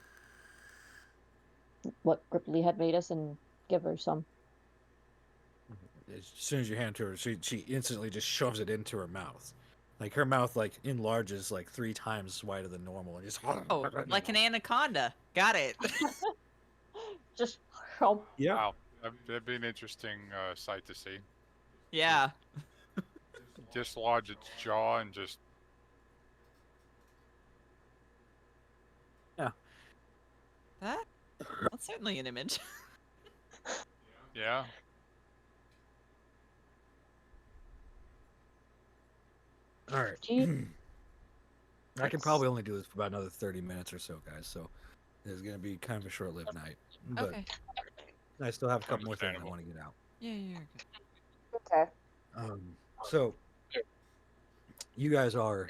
what Ripley had made us and give her some. As soon as you hand it to her, she instantly just shoves it into her mouth. Like her mouth like enlarges like 3 times wider than normal, and just Oh, like an anaconda. Got it. Just help. yeah. Wow, that'd be an interesting sight to see. Yeah. Dislodge its jaw and just That's certainly an image. yeah. All right. Do you- I can probably only do this for about another 30 minutes or so, guys. So it's gonna be kind of a short-lived night. But Okay. I still have a couple more things I Understandable. want to get out. Yeah, you're good. Okay. So you guys are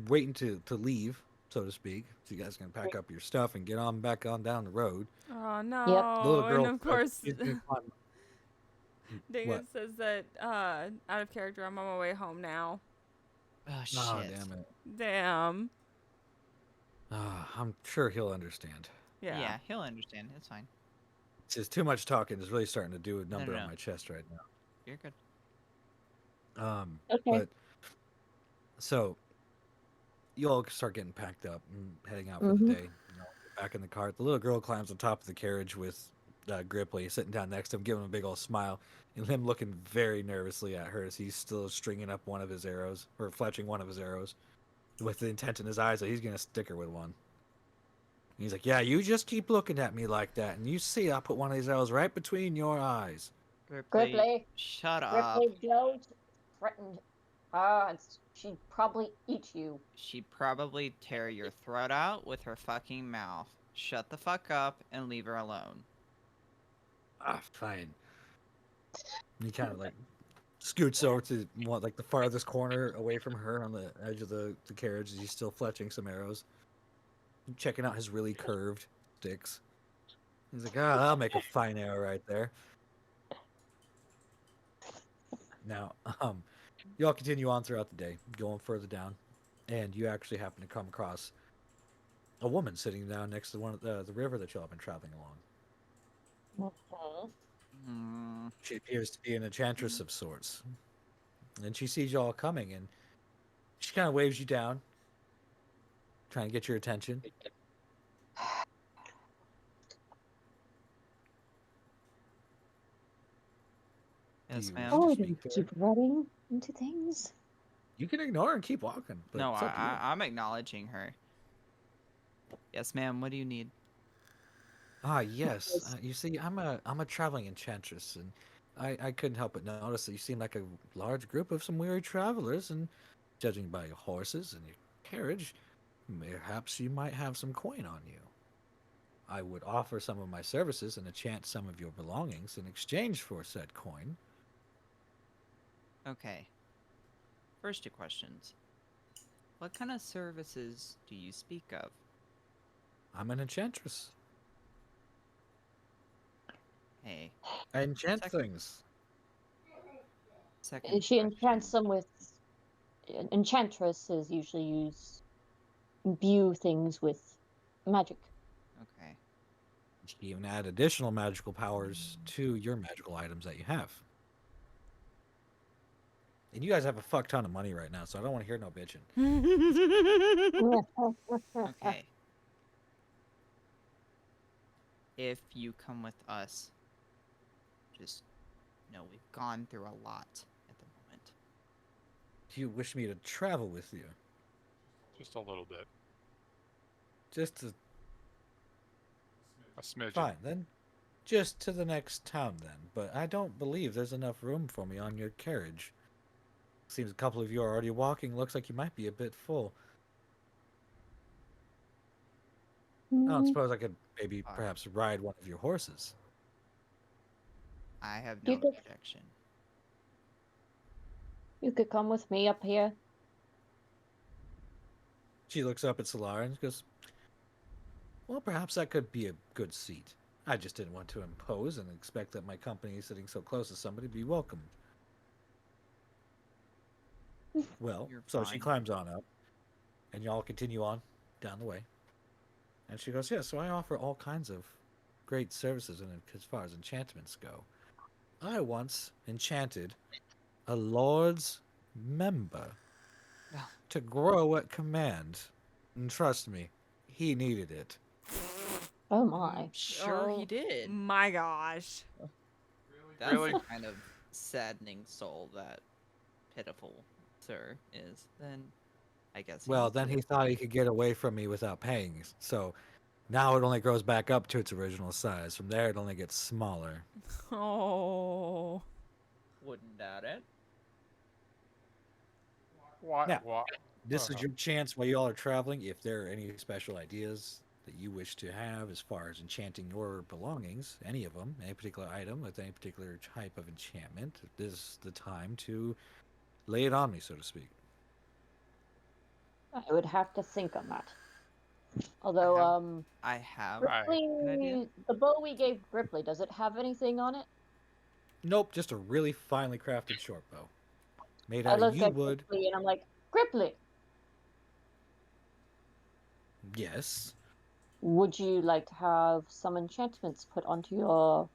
waiting to leave, so to speak. So you guys can pack up your stuff and get on back on down the road. Oh no! The little girl, And of course, is gonna climb- Dingus What? says that out of character. I'm on my way home now. Oh shit. Oh, damn it! Damn. I'm sure he'll understand. Yeah. Yeah, he'll understand. It's fine. It's just too much talking is really starting to do a number no. on my chest right You're good. now. Okay. But so you all start getting packed up and heading out for the day. You know, back in the cart, the little girl climbs on top of the carriage with Gripply sitting down next to him, giving him a big old smile, and him looking very nervously at her as he's still stringing up one of his arrows or fletching one of his arrows, with the intent in his eyes that he's gonna stick her with one. He's like, yeah, you just keep looking at me like that, and you see I put one of these arrows right between your eyes. Gripply, shut up. Gripply, don't threaten her. She'd probably eat you. She'd probably tear your throat out with her fucking mouth. Shut the fuck up and leave her alone. Ah, fine. And he kind of like scoots over to like the farthest corner away from her on the edge of the carriage as he's still fletching some arrows. Checking out his really curved sticks. He's like, ah, that'll make a fine arrow right there. Now, you all continue on throughout the day, going further down, and you actually happen to come across a woman sitting down next to one of the river that y'all have been traveling along. Hmm. She appears to be an enchantress of sorts. And she sees y'all coming, and she kind of waves you down, trying to get your attention. Yes, you ma'am. Oh, wish to they speak to her? keep running into things. You can ignore and keep walking. But No, it's up to you. I'm acknowledging her. Yes, ma'am. What do you need? Ah, yes. You see, I'm a traveling enchantress, and I couldn't help but notice that you seem like a large group of some weary travelers, and judging by your horses and your carriage, perhaps you might have some coin on you. I would offer some of my services and enchant some of your belongings in exchange for said coin. Okay. First two questions. What kind of services do you speak of? I'm an enchantress. Hey. I enchant Second- things. Second She enchants question. them with. Enchantresses usually imbue things with magic. Okay. You can even add additional magical powers to your magical items that you have. And you guys have a fuck ton of money right now, so I don't want to hear no bitching. Okay. If you come with us, just know we've gone through a lot at the moment. Do you wish me to travel with you? Just a little bit. Just to... A smidgen. Fine, then. Just to the next town, then. But I don't believe there's enough room for me on your carriage. Seems a couple of you are already walking. Looks like you might be a bit full. I don't suppose I could maybe perhaps ride one of your horses. I have no You could- objection. You could come with me up here. She looks up at Solara and goes, well, perhaps that could be a good seat. I just didn't want to impose and expect that my company sitting so close to somebody be welcomed. Well, You're so she fine. climbs on up, and y'all continue on down the way. And she goes, yeah, so I offer all kinds of great services as far as enchantments go. I once enchanted a Lord's member Oh. to grow at command. And trust me, he needed it. Oh my. Sure Oh, he did. My gosh. That's Really? the kind of saddening soul that pitiful sir is. Then I guess. Well, then he thought he could get away from me without paying. So now it only grows back up to its original size. From there, it only gets smaller. Oh. Wouldn't doubt it. Why? Now, Why? This is Uh-huh. your chance while you all are traveling. If there are any special ideas that you wish to have as far as enchanting your belongings, any of them, any particular item with any particular type of enchantment, this is the time to lay it on me, so to speak. I would have to think on that. Although, I have. Gripply, idea? the bow we gave Gripply, does it have anything on it? Nope, just a really finely crafted short bow. Made I out of look yew at wood. Gripply and I'm like, Gripply, Yes. would you like to have some enchantments put onto your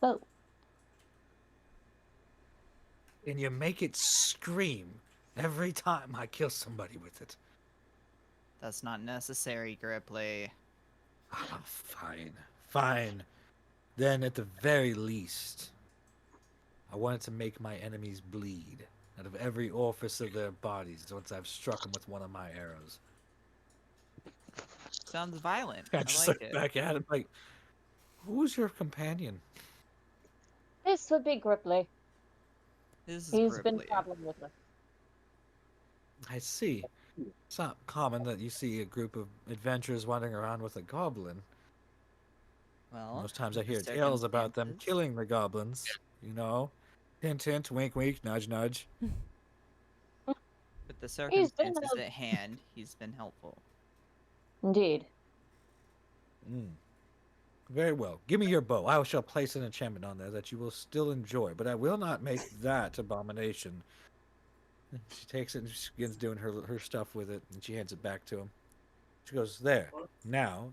bow? And you make it scream every time I kill somebody with it. That's not necessary, Gripply. Ah, fine. Fine. Then at the very least, I wanted to make my enemies bleed out of every orifice of their bodies once I've struck them with one of my arrows. Sounds violent. I I just like look it. back at him like, who's your companion? This would be Gripply. This is He's been Gripply. traveling with us. I see. It's not common that you see a group of adventurers wandering around with a goblin. Well, Most times I with the hear tales about them circumstances- killing the goblins. You know, hint, hint, wink, wink, nudge, nudge. With the He's been circumstances a- at hand, he's been helpful. Indeed. Mm. Very well. Give me your bow. I shall place an enchantment on there that you will still enjoy, but I will not make that abomination. She takes it and she begins doing her stuff with it, and she hands it back to him. She goes, there. Now,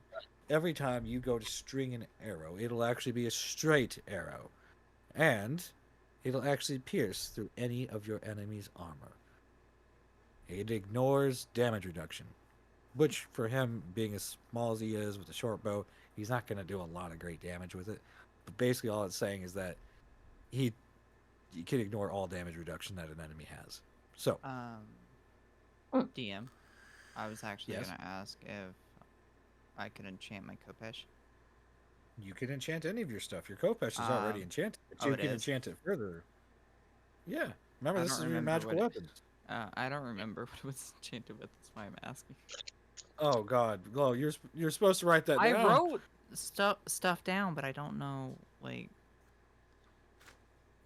every time you go to string an arrow, it'll actually be a straight arrow. And it'll actually pierce through any of your enemy's armor. It ignores damage reduction. Which, for him, being as small as he is with a short bow, he's not going to do a lot of great damage with it. But basically all it's saying is that you can ignore all damage reduction that an enemy has. So, DM, I was actually Yes? gonna ask if I could enchant my Kopesh. you can enchant any of your stuff. Your Kopesh is already enchanted, but you it can is? enchant it further. Yeah. Remember, I this don't is your remember magical what it- weapon. I don't remember what it was enchanted with. That's why I'm asking. Oh, God. Glow, you're supposed to write that I down. wrote stuff down, but I don't know. Like,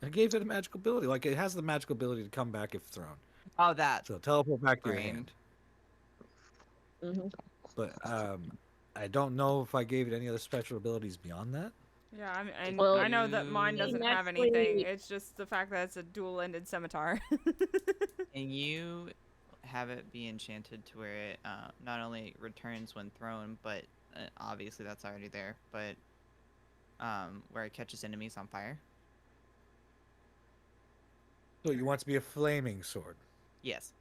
I gave it a magical ability. Like, it has the magical ability to come back if thrown. oh, that. So teleport back to your Brain. hand. Hmm. But I don't know if I gave it any other special abilities beyond that. Yeah, I mean, Well, I know that mine you doesn't have actually- anything. It's just the fact that it's a dual-ended scimitar. And you have it be enchanted to where it not only returns when thrown, but obviously that's already there, but where it catches enemies on fire. So you want to be a flaming sword. Yes.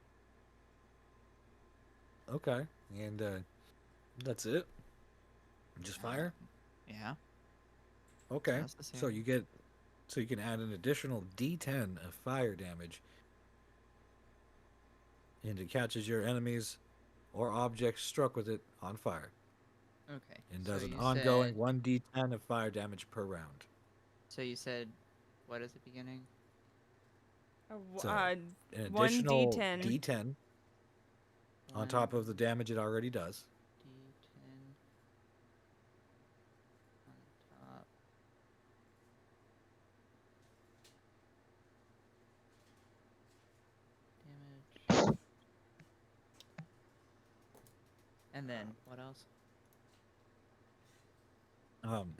Okay. And that's it? Just fire? Yeah. Okay. necessary. So you can add an additional D10 of fire damage. And it catches your enemies or objects struck with it on fire. Okay. And so does an you ongoing said- 1d10 of fire damage per round. So you said, what is the beginning? So, One An additional D10. D10 on top of the damage it already does. D10 on top. Damage. And then what else?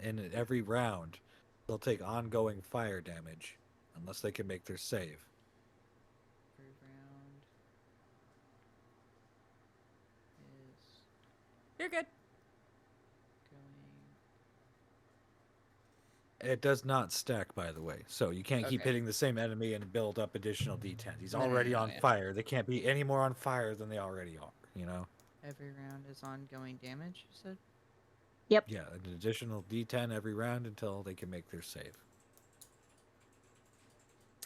And at every round, they'll take ongoing fire damage unless they can make their save. Every round is You're good. going. It does not stack, by the way, so you can't keep Okay. hitting the same enemy and build up additional D10s. He's No, no, already no, on yeah. fire. They can't be any more on fire than they already are, you know? Every round is ongoing damage, you said? Yeah, an additional D10 every round until they can make their save.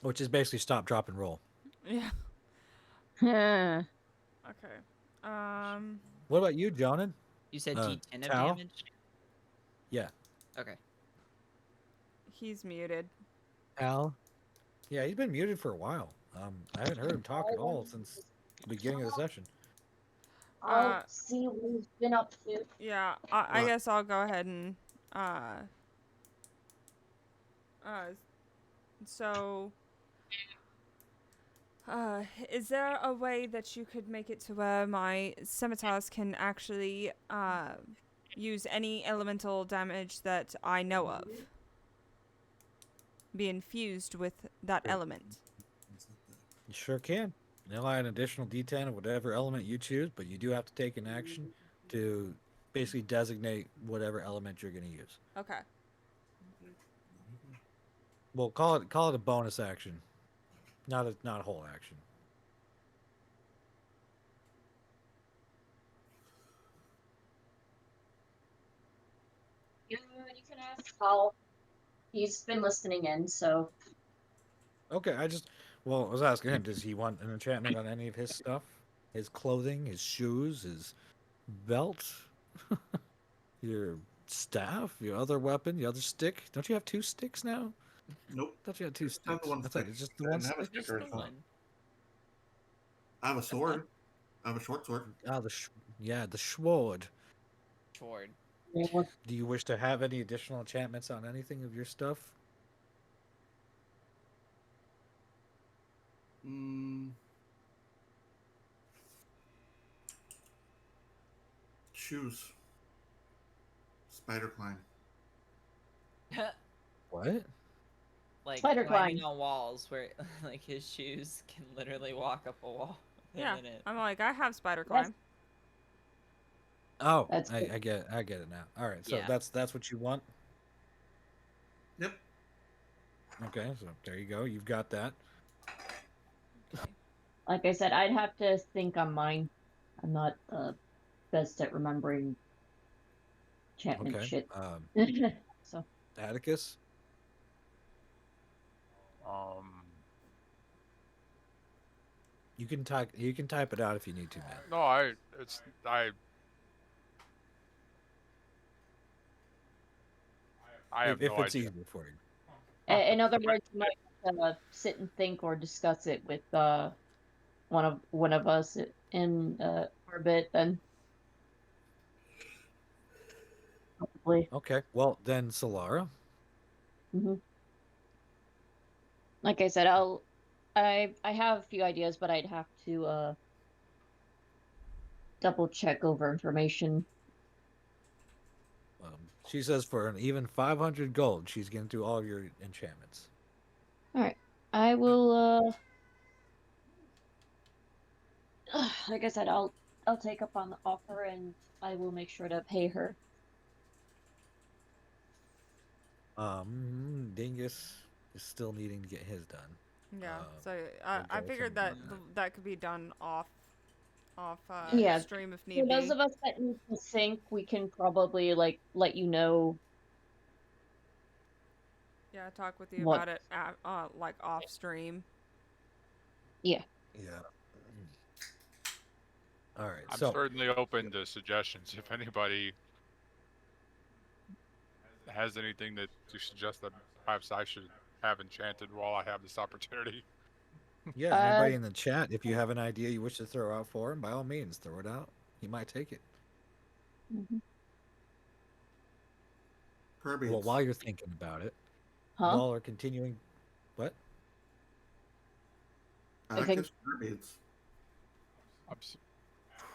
Which is basically stop, drop, and roll. Yeah. Yeah. Okay. What about you, Jonan? You said Uh, D10 of Tao? damage? Yeah. Okay. He's muted. Al? Yeah, he's been muted for a while. I haven't heard him talk at all since the beginning of the session. I'll see what he's been up to. Yeah, I What? guess I'll go ahead and so is there a way that you could make it to where my scimitars can actually use any elemental damage that I know of? Be infused with that element. You sure can. They'll add an additional D10 of whatever element you choose, but you do have to take an action to basically designate whatever element you're going to use. Okay. Well, call it a bonus action, not a whole action. You can ask Paul. He's been listening in, so. Okay, I was asking him, does he want an enchantment on any of his stuff? His clothing, his shoes, his belt? Your staff, your other weapon, your other stick. Don't you have 2 sticks now? Nope. I thought you had 2 Just have sticks. the one I thought stick. it's just the I one didn't have a stick. stick Just or the anything. one. I have a sword. I have a short sword. Ah, the sword. Sword. Do you wish to have any additional enchantments on anything of your stuff? Mm. Shoes. Spider climb. What? Like Spider climbing climb. on walls where like his shoes can literally walk up a wall in Yeah, a minute. I'm like, I have spider That's- climb. Oh, That's I good. get it now. All right, so Yeah. that's what you want. Yep. Okay, so there you go. You've got that. Okay. Like I said, I'd have to think on mine. I'm not best at remembering enchantment Okay. shit. So Atticus. You can type it out if you need to, man. No, I have If no it's idea. easier for you. in other words, you might have to sit and think or discuss it with one of us in orbit. Then probably. Okay. Well, then Solara. hmm Like I said, I have a few ideas, but I'd have to double check over information. She says for an even 500 gold, she's getting through all your enchantments. All right, I will. Like I said, I'll take up on the offer, and I will make sure to pay her. Dingus is still needing to get his done. Yeah. So we'll I go figured from that there. that could be done off Yeah. stream if For need those be. of us that need to sync, we can probably let you know. Yeah, talk with you What- about it like off stream. Yeah. Yeah. All right. I'm so certainly open to suggestions if anybody has anything to suggest that perhaps I should have enchanted while I have this opportunity. yeah, anybody in the chat, if you have an idea you wish to throw out for him, by all means, throw it out. He might take it. Mhm. Kirby. Well, while you're thinking about it, Huh? y'all are continuing. What? I think- Atticus Kirby's.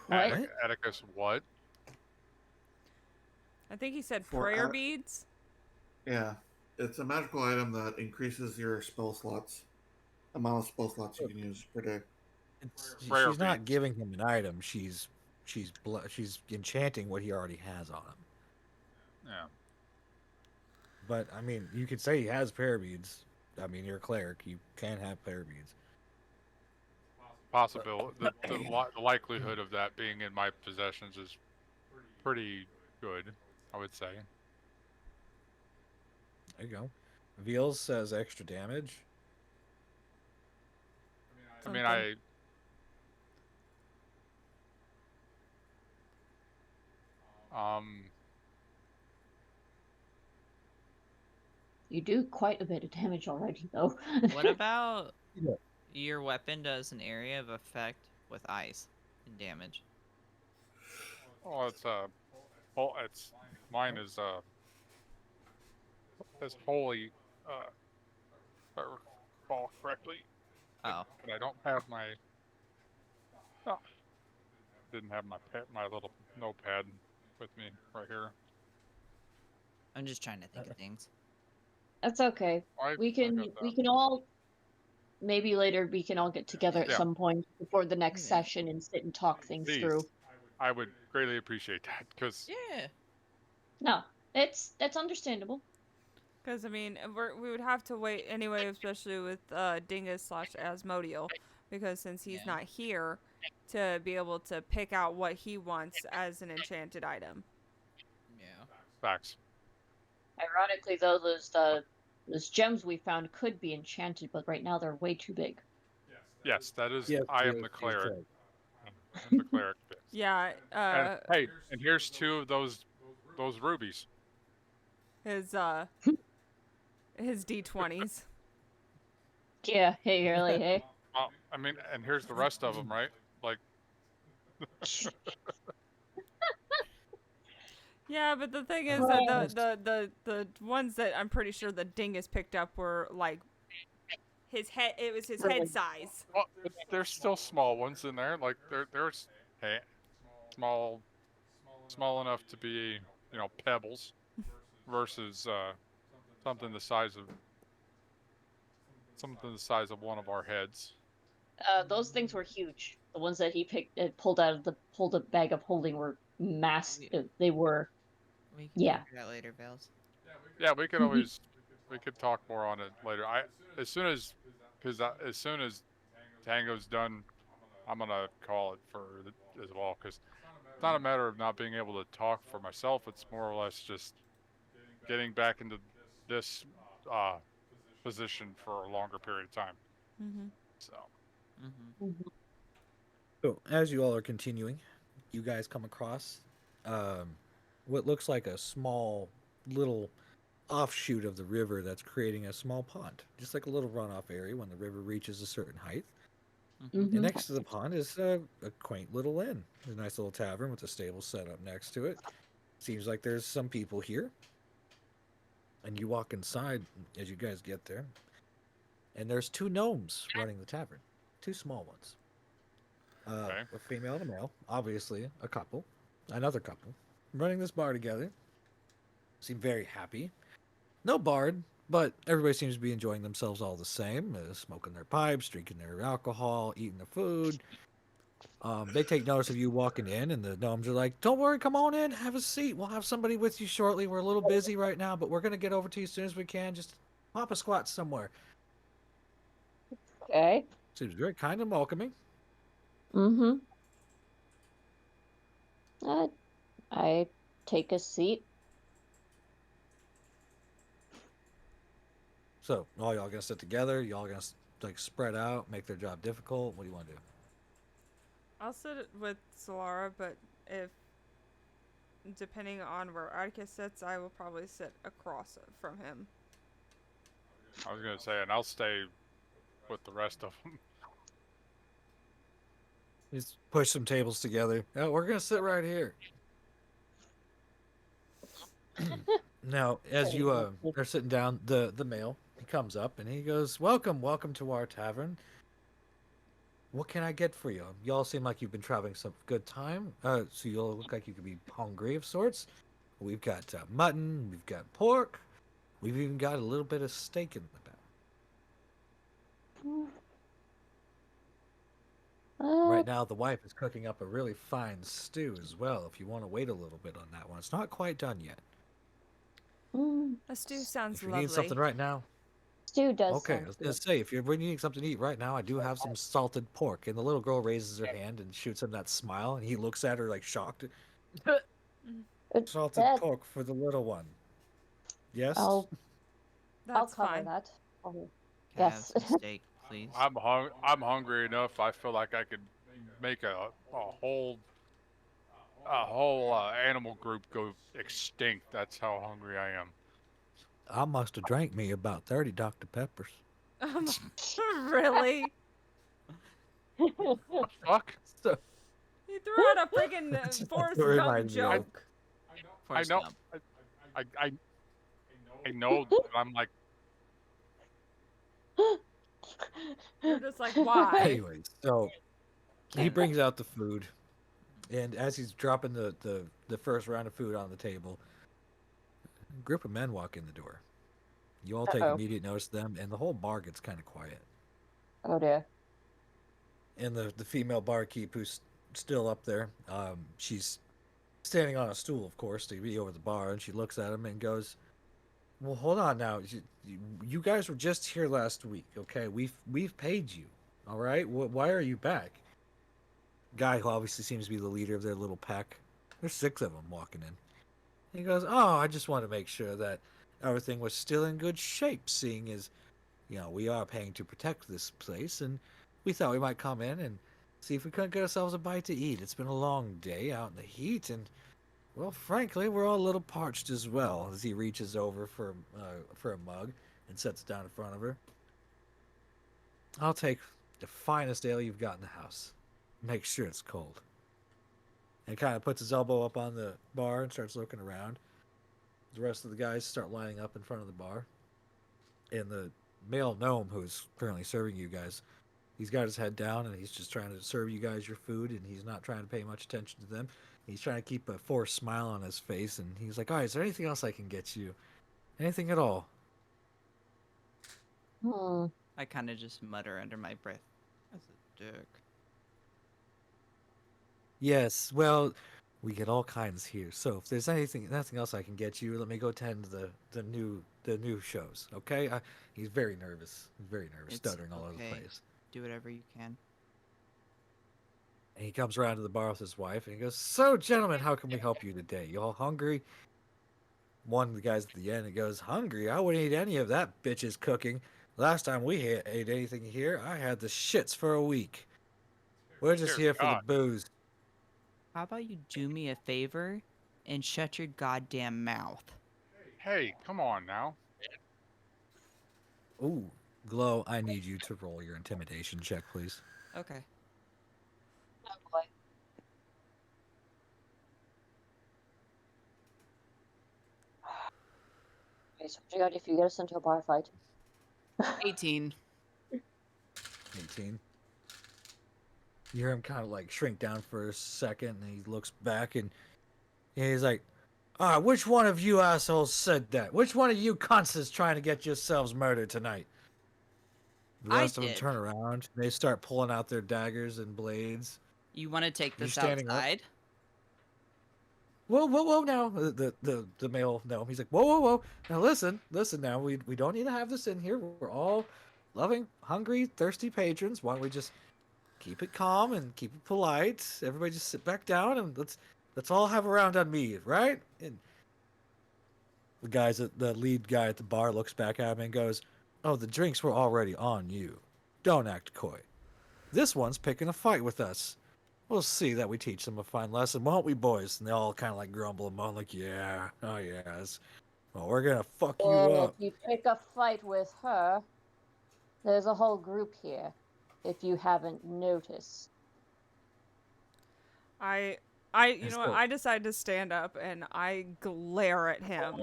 What? Atticus, what? I think he said For prayer At- beads. Yeah. It's a magical item that increases your spell slots. Amount of spell slots you can use per day. Prayer She's not beads. giving him an item. She's enchanting what he already has on him. Yeah. But I mean, you could say he has prayer beads. I mean, you're a cleric. You can have prayer beads. Possible. The likelihood of that being in my possessions is pretty good, I would say. There you go. Veals says extra damage. I mean, Okay. You do quite a bit of damage already, though. What about Yeah. your weapon does an area of effect with ice and damage? Oh, it's mine is holy, if I recall correctly. Oh, But I don't have my. Oh, didn't have my little notepad with me right here. I'm just trying to think of things. That's okay. I We got can that. all maybe later we can all get together at Yeah. some point before the next Yeah. session and sit and talk things Please. through. I would greatly appreciate that because Yeah. No, that's understandable. Because I mean, we would have to wait anyway, especially with Dingus / Asmodeal, because since he's Yeah. not here to be able to pick out what he wants as an enchanted item. Yeah. facts. Ironically, though, those gems we found could be enchanted, but right now they're way too big. Yes, that is. Yes, I am yes, the yes, cleric. yes. I'm the cleric. Yes. Yeah. And hey, and here's 2 of those rubies. His his D20s. Yeah, hey, really, hey. I mean, and here's the rest of them, right? Like, Yeah, but the thing is that the ones that I'm pretty sure the dingus picked up were like his head. It was his head size. well, but there's still small ones in there. Like, there's small enough to be, pebbles, versus something the size of one of our heads. Those things were huge. The ones that he pulled a bag of holding were massive. They were. We can Yeah. figure it out later, Vales. Yeah, we could always we could talk more on it later. As soon as Tango's done, I'm gonna call it as well, because it's not a matter of not being able to talk for myself. It's more or less just getting back into this position for a longer period of time. Mm-hmm. So. So as you all are continuing, you guys come across what looks like a small little offshoot of the river that's creating a small pond, just like a little runoff area when the river reaches a certain height. And next to the pond is a quaint little inn. There's a nice little tavern with a stable set up next to it. Seems like there's some people here. And you walk inside as you guys get there. And there's 2 gnomes running the tavern. 2 small ones. A female and a male. Obviously, a couple. Another couple. Running this bar together. Seem very happy. No bard, but everybody seems to be enjoying themselves all the same. Smoking their pipes, drinking their alcohol, eating their food. They take notice of you walking in, and the gnomes are like, "Don't worry, come on in, have a seat. We'll have somebody with you shortly. We're a little busy right now, but we're going to get over to you as soon as we can. Just pop a squat somewhere." Okay. Seems very kind and welcoming. I take a seat. So, all y'all gonna sit together? Y'all gonna like spread out, make their job difficult? What do you want to do? I'll sit with Solara, but depending on where Atticus sits, I will probably sit across from him. I was gonna say, and I'll stay with the rest of them. Just push some tables together. Oh, we're gonna sit right here. Now, as you are sitting down, the male, he comes up and he goes, welcome to our tavern. What can I get for you? Y'all seem like you've been traveling some good time. So you all look like you could be hungry of sorts. We've got mutton, we've got pork, we've even got a little bit of steak in the back. Right now, the wife is cooking up a really fine stew as well, if you want to wait a little bit on that one. It's not quite done yet. A stew sounds If you lovely. need something right now. Stew does. Okay, I was going to say, if you're needing something to eat right now, I do have some salted pork. And the little girl raises her hand and shoots him that smile, and he looks at her like shocked. Salted pork for the little one. Yes? I'll That's cover fine. that. Can I Yes. have some steak, please? I'm hungry enough. I feel like I could make a whole animal group go extinct. That's how hungry I am. I must have drank me about 30 Dr. Peppers. Really? Fuck. So, You threw out a friggin' Forrest Gump reminds me of- joke. I know. I know. But I'm like, You're just like, why? anyways, so he brings out the food, and as he's dropping the first round of food on the table, a group of men walk in the door. You all take immediate notice of them, and the whole bar gets kind of quiet. Oh dear. And the female barkeep, who's still up there, she's standing on a stool, of course, to be over the bar, and she looks at him and goes, "Well, hold on now. You guys were just here last week, okay? We've paid you, all right? Why are you back?" Guy, who obviously seems to be the leader of their little pack. There's 6 of them walking in. He goes, "Oh, I just want to make sure that everything was still in good shape, seeing as, we are paying to protect this place, and we thought we might come in and see if we couldn't get ourselves a bite to eat. It's been a long day out in the heat, and well, frankly, we're all a little parched as well. As he reaches over for a mug and sets it down in front of her. I'll take the finest ale you've got in the house. Make sure it's cold. And kind of puts his elbow up on the bar and starts looking around. The rest of the guys start lining up in front of the bar. And the male gnome who's currently serving you guys, he's got his head down and he's just trying to serve you guys your food, and he's not trying to pay much attention to them. He's trying to keep a forced smile on his face, and he's like, all right, is there anything else I can get you? Anything at all? I kind of just mutter under my breath. That's a dick. Yes, well, we get all kinds here. So if there's nothing else I can get you, let me go tend to the new shows. Okay? He's very nervous. He's very nervous, It's stuttering all over the okay. place. Do whatever you can. And he comes around to the bar with his wife, and he goes, "So, gentlemen, how can we help you today? You all hungry?" One of the guys at the end, he goes, "Hungry? I wouldn't eat any of that bitch's cooking. Last time we ate anything here, I had the shits for a week. We're just Dear here for the God. booze." How about you do me a favor and shut your goddamn mouth? Hey, come on now. Ooh, Glow, I need you to roll your intimidation check, please. Okay. Oh boy. Okay, so what you got if you get us into a bar fight? 18. 18. You hear him kind of like shrink down for a second, and he looks back, and he's like, which one of you assholes said that? Which one of you cunts is trying to get yourselves murdered tonight? The I rest of them did. turn around. They start pulling out their daggers and blades. You want to take You're this standing up. outside? Whoa, now. The male gnome, he's like, whoa. Now listen now. We don't need to have this in here. We're all loving, hungry, thirsty patrons. Why don't we just keep it calm and keep it polite? Everybody just sit back down and let's all have a round on me, right? And the lead guy at the bar looks back at me and goes, "Oh, the drinks were already on you. Don't act coy. This one's picking a fight with us. We'll see that we teach them a fine lesson, won't we, boys?" And they all kind of like grumble and moan, like, "Yeah, oh yes. Well, we're gonna fuck you Well, up." if you pick a fight with her, there's a whole group here. If you haven't noticed. You Yes, know what? sir. I decided to stand up and I glare at him,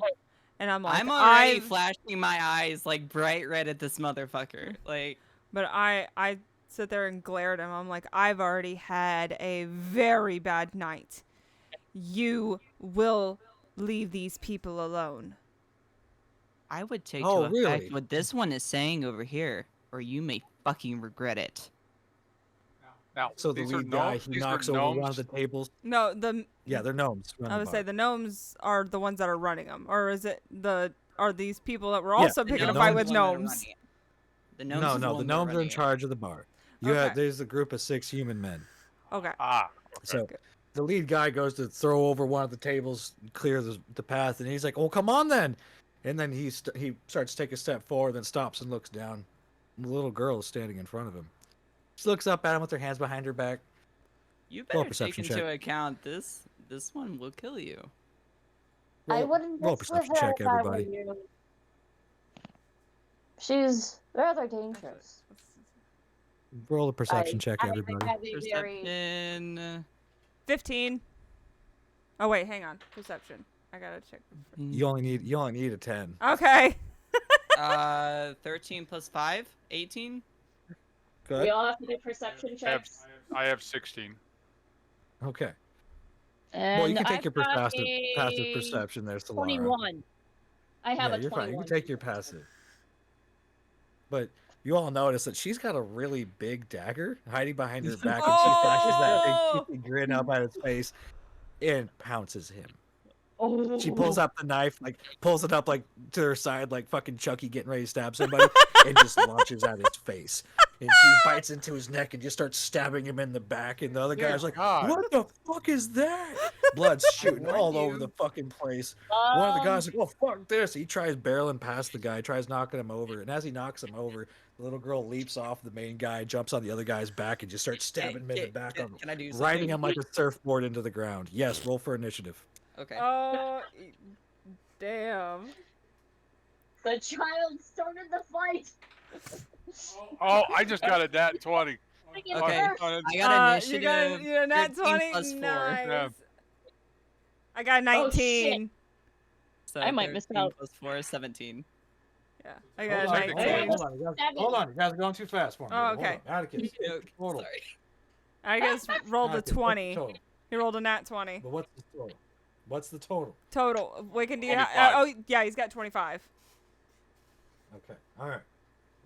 and I'm like, I'm already I've- flashing my eyes like bright red at this motherfucker. Like, But I sit there and glare at him. I'm like, I've already had a very bad night. You will leave these people alone. I would take Oh, to effect really? what this one is saying over here, or you may fucking regret it. Now, So the these are lead guy, gnomes. he These are knocks over one of gnomes. the tables. No, Yeah, they're gnomes. I would say the gnomes are the ones that are running them, or is it are these people that were Yeah, also the picking a gnomes fight are with the ones that are gnomes? running it. The gnomes No, is the one that gnomes are in running it. charge of the bar. Okay. There's a group of 6 human men. Okay. Ah, okay. So Okay. the lead guy goes to throw over one of the tables, clear the path, and he's like, "Oh, come on then!" And then he starts to take a step forward, then stops and looks down. The little girl is standing in front of him. She looks up at him with her hands behind her back. You Roll a better take perception into check. account this one will kill you. I Roll- wouldn't roll a mess with perception her check, if I were everybody. you. She's rather dangerous. Roll a perception check, I everybody. have a very Perception. 15. Oh wait, hang on. Perception. I gotta check. You only need a 10. Okay. 13 plus 5, 18. Good. We all have to do perception I have, checks. I have 16. Okay. And Well, you can take I've your got passive a perception there, Solara. 21. I have Yeah, a you're 21. fine. You can take your passive. But you all notice that she's got a really big dagger hiding behind her back, and she flashes that Oh! big cheeky grin up at his face and pounces him. Oh. She pulls out the knife, like pulls it up like to her side, like fucking Chucky getting ready to stab somebody, and just launches at his face. And she bites into his neck and just starts stabbing him in the back. And the other Dear guy's like, God. "What the fuck is that?" Blood's shooting warned all over you. the fucking place. One of the guys like, "Oh fuck this!" He tries barreling past the guy, tries knocking him over, and as he knocks him over, the little girl leaps off the main guy, jumps on the other guy's back, and just starts stabbing him in the back, Can I do something? riding him like a surfboard into the ground. Yes, roll for initiative. Okay. Oh, damn. The child started the fight. Oh, I just got a nat 20. Okay. On I got initiative. You got a nat 13 20? plus 4. Nice. Yeah. I got Oh, shit. 19. So I might miss 13 out. plus 4 is 17. Yeah, I got Hold a on, 19. hold on, you guys, hold on, you guys are going too fast for me. Oh, Hold okay. on. Atticus, total. Sorry. I guess rolled a Atticus, what's the 20. total? He rolled a nat 20. But what's the total? What's the total? Total. Wicked, do you 25. oh, yeah, he's got 25. Okay, all right.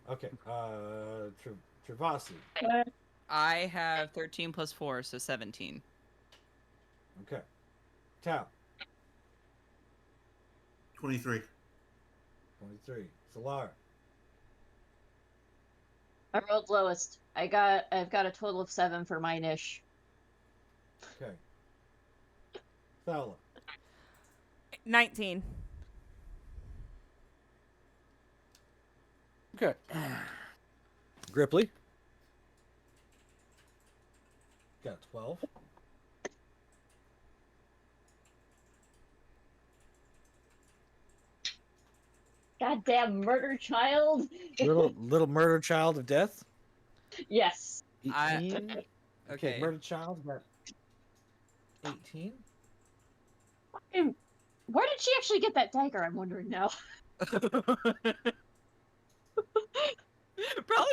Okay, Travasi. I have 13 plus 4, so 17. Okay. Tal, 23. 23. Solar. I rolled lowest. I've got a total of 7 for mine ish. Okay. Fowler. 19. Okay. Gripply. Got 12. Goddamn murder child. Little murder child of death. Yes. 18. Okay. Murder child got 18. Fucking- Where did she actually get that dagger? I'm wondering now. Probably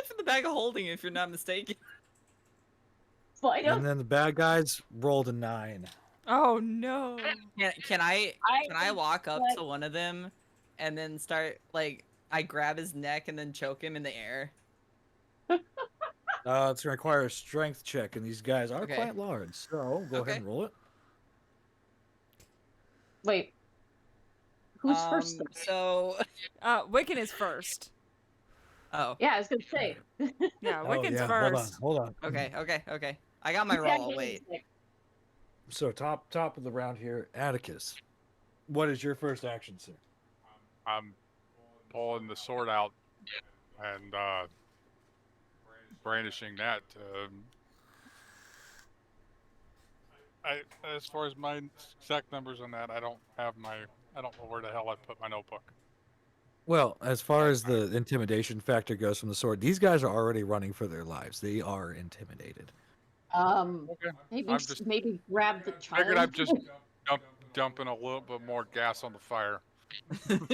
from the bag of holding, if you're not mistaken. But And then the bad guys rolled a 9. Oh no. Can I walk up to one of them and then start like I grab his neck and then choke him in the air? It's gonna require a strength check, and these guys are Okay. quite large. So go Okay. ahead and roll it. Wait. Who's first? So Wiccan is first. oh, Yeah, I was gonna say. Yeah, Oh, Wiccan's yeah, first. Hold on. okay. I got my roll. Wait. So top of the round here, Atticus. What is your first action, sir? I'm pulling the sword out and brandishing that. As far as my exact numbers on that, I don't know where the hell I put my notebook. Well, as far as the intimidation factor goes from the sword, these guys are already running for their lives. They are intimidated. Okay. Maybe I'm just maybe grab the child. figured I'm just dumping a little bit more gas on the fire. Make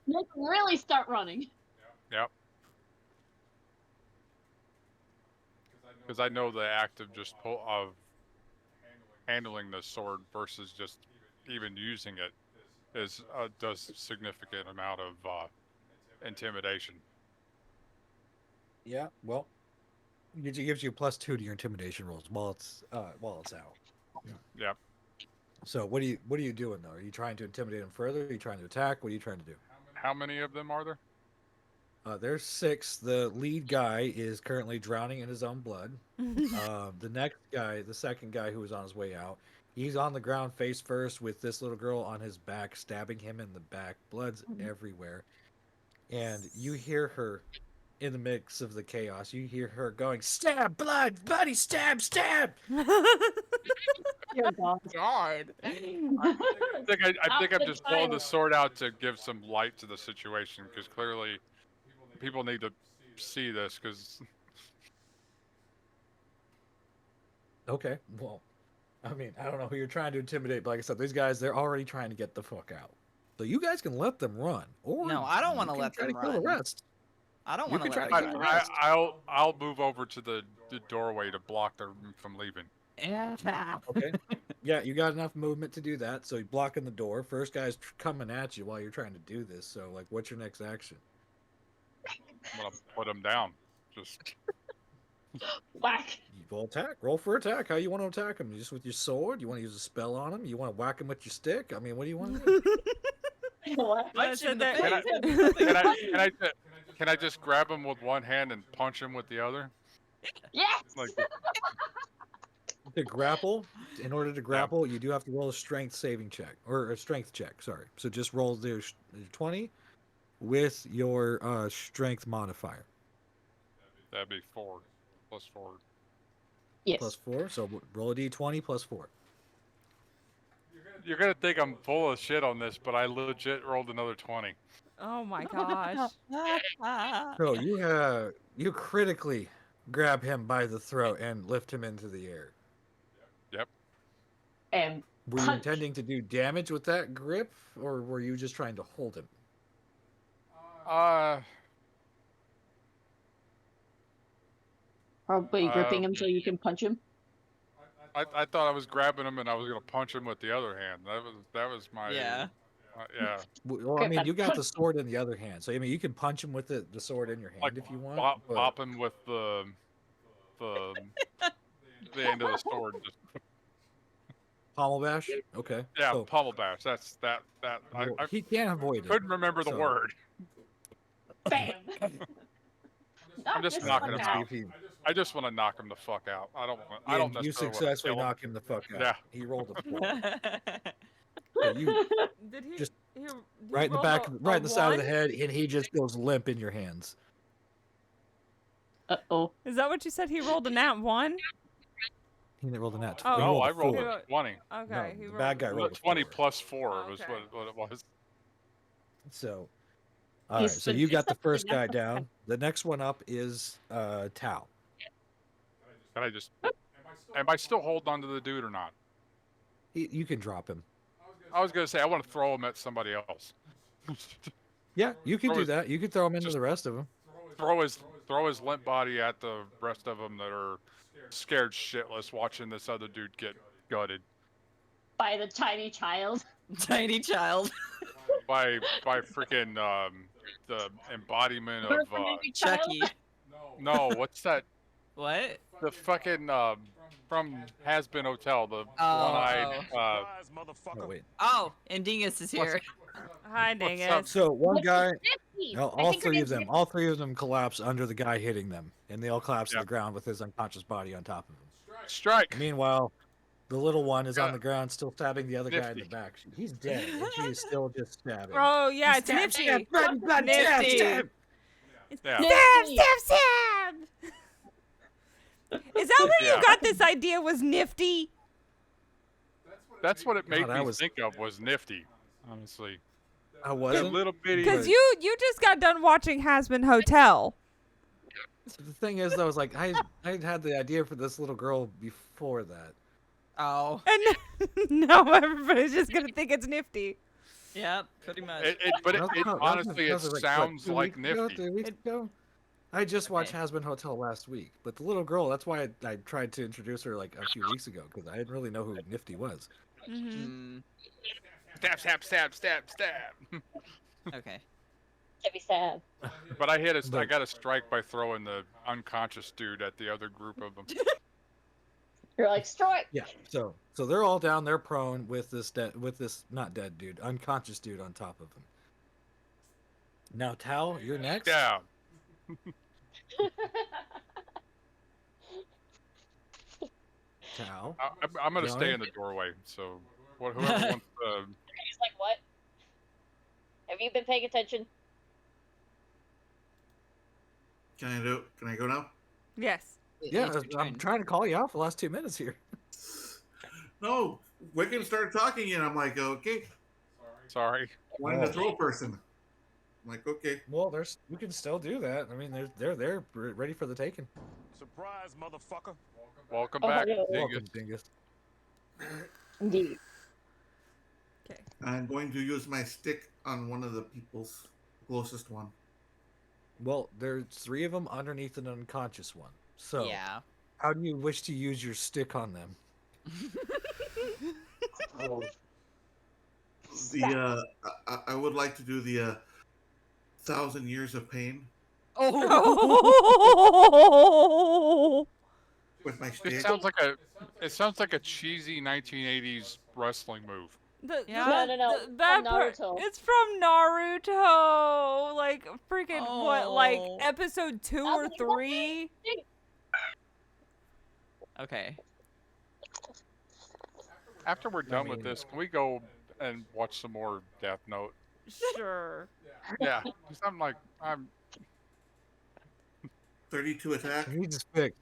them really start running. Yep. Because I know the act of of handling the sword versus just even using it does a significant amount of intimidation. Yeah. Well, it gives you a +2 to your intimidation rolls while it's out. Yep. So what are you doing though? Are you trying to intimidate them further? Are you trying to attack? What are you trying to do? How many of them are there? There's 6. The lead guy is currently drowning in his own blood. The next guy, the second guy who was on his way out, he's on the ground face first with this little girl on his back, stabbing him in the back. Blood's everywhere. And you hear her in the mix of the chaos. You hear her going, "Stab, bloody, stab, stab!" Dear God. God. I think I'm just pulling the sword out to give some light to the situation because clearly people need to see this because Okay, well, I mean, I don't know who you're trying to intimidate, but like I said, these guys, they're already trying to get the fuck out. So you guys can let them run, or No, I don't you wanna can let try them to kill the run. rest. I don't You want to can let try them to go. get the rest. I'll move over to the doorway to block them from leaving. Yeah. Okay. Yeah, you got enough movement to do that. So you're blocking the door. First guy's coming at you while you're trying to do this. So, like, what's your next action? I'm gonna put them down. Just Whack. You will attack. Roll for attack. How you want to attack him? Just with your sword? You want to use a spell on him? You want to whack him with your stick? I mean, what do you want to do? You know what? Punch said in the that- can I Can I just grab him with one hand and punch him with the other? Yes. Like, To grapple, in order to grapple, you do have to roll a strength saving check or a strength check. Sorry. So just roll the 20 with your strength modifier that'd be 4 plus 4. Yes. plus 4. So roll a d20 plus 4. You're gonna think I'm full of shit on this, but I legit rolled another 20. Oh my gosh. So you critically grab him by the throat and lift him into the air. Yep. And Were you punch. intending to do damage with that grip, or were you just trying to hold him? Probably gripping him so you can punch him. I thought I was grabbing him and I was gonna punch him with the other hand. That was my Yeah. yeah. Well, I mean, you got the sword in the other hand, so I mean, you can punch him with the sword in your hand Like if you want. bop, but- bop him with the end of the sword. Just, Pommel bash. Okay. yeah, So, pummel bash. That's that. well, I he can't avoid it. couldn't remember the so- word. Bam. I'm just Knock knocking this him fuck out. If he, I just want to knock him the fuck out. I don't. I and don't you necessarily wanna successfully kill him. knock him the fuck out. Yeah. He rolled a 4. So you Did he? Just he right in the rolled back, a right in the side of the 1? head, and he just goes limp in your hands. Uh-oh. Is that what you said? He rolled a nat 1? He rolled a net. Oh. he No, rolled a I rolled 4. a 20. Okay. No, he the rolled bad guy Well, rolled a 20 4. plus 4 Oh, was okay. what it was. So, all right. He's So been- you got it's the not first really guy that down. The next one up is Tao. Can I just? Am I still holding on to the dude or not? You can drop him. I was gonna say I want to throw him at somebody else. Yeah, you can Throw do his- that. You can throw him into just- the rest of them. throw his limp body at the rest of them that are scared shitless watching this other dude get gutted By the tiny child. Tiny child. by freaking the embodiment of Chucky. no, what's that, What? the fucking from Has Been Hotel, the Oh, one-eyed Oh, wait. Oh, and Dingus is here. Hi, What's up? Dingus. So one What's guy, Nifty? no, I all think her three of name's them, Nifty. all three of them collapse under the guy hitting them, and they all collapse to Yeah. the ground with his unconscious body on top of him. strike. Meanwhile, the little one is on Yeah. the ground, still stabbing the other guy in the Nifty. back. He's dead, and she is still just stabbing. Oh, yeah, it's Stab, Nifty. stab, blood, blood, stab, Nifty. stab. Yeah. Stab, stab, stab! Is that where Yeah. you got this idea was Nifty? That's what it made God, I me was- think of was Nifty, honestly. I A wasn't. little bitty. Because you just got done watching Has Been Hotel. The thing is, though, is like I had the idea for this little girl before that. Oh. And now everybody's just going to think it's Nifty. Yep, pretty much. But That was- that was- honestly, that it was what, sounds 2 like weeks ago, Nifty. 3 weeks ago? I just watched Okay. Has Been Hotel last week, but the little girl, that's why I tried to introduce her like a few weeks ago, because I didn't really know who Nifty was. Mm-hmm. Mm, Stab, stab, stab, stab, stab. okay. Heavy stab. But I But- got a strike by throwing the unconscious dude at the other group of them. You're like, strike. Yeah, so they're all down, they're prone with this not dead dude, unconscious dude on top of them. Now, Tao, you're next. Yeah. Tao. I'm gonna stay Johnny? in the doorway. So whoever wants to. He's like, what? Have you been paying attention? Can I go now? Yes. Yeah, It's your I'm turn. trying to call you out for the last 2 minutes here. No, Wiccan started talking, and I'm like, okay, Sorry. wanting to throw a person. I'm like, okay. Well, you can still do that. I mean, they're ready for the taking. Surprise, motherfucker. Welcome Oh, back, yeah. Dingus. Welcome, Dingus. Indeed. I'm going to use my stick on one of the people's closest one. Well, there's 3 of them underneath an unconscious one. So, Yeah. how do you wish to use your stick on them? I would like to do the 1,000 Years of Pain Oh! with my It stick. sounds like a cheesy 1980s wrestling move. Yeah? No, that from part, Naruto. it's from Naruto. Like freaking what? Like Oh. episode 2 I or was like, 3? Okay. After we're done with mean- this, can we go and watch some more Death Note? Sure. Yeah, 'cause I'm 32 attack. You just pick.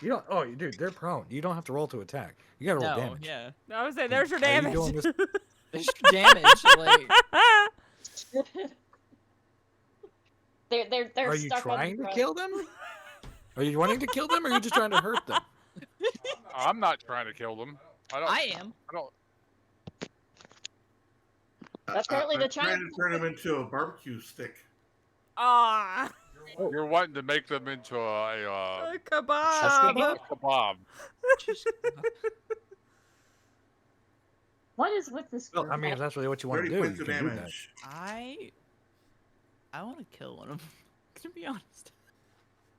You don't. Oh, dude, they're prone. You don't have to roll to attack. You gotta roll No, damage. yeah. I would say there's your Are you damage. doing this- There's damage. Like, They're Are you stuck on trying the to ground. kill them? Are you wanting to kill them, or are you just trying to hurt them? I'm not trying to kill them. I am. I don't. Apparently the I'm trying child- to turn him into a barbecue stick. Ah, You're wanting to make them into a a kebab. kebab. What is with this Well, girl? I mean, if that's really what you want 30 to do, points you of can do that. damage. I want to kill one of them. To be honest.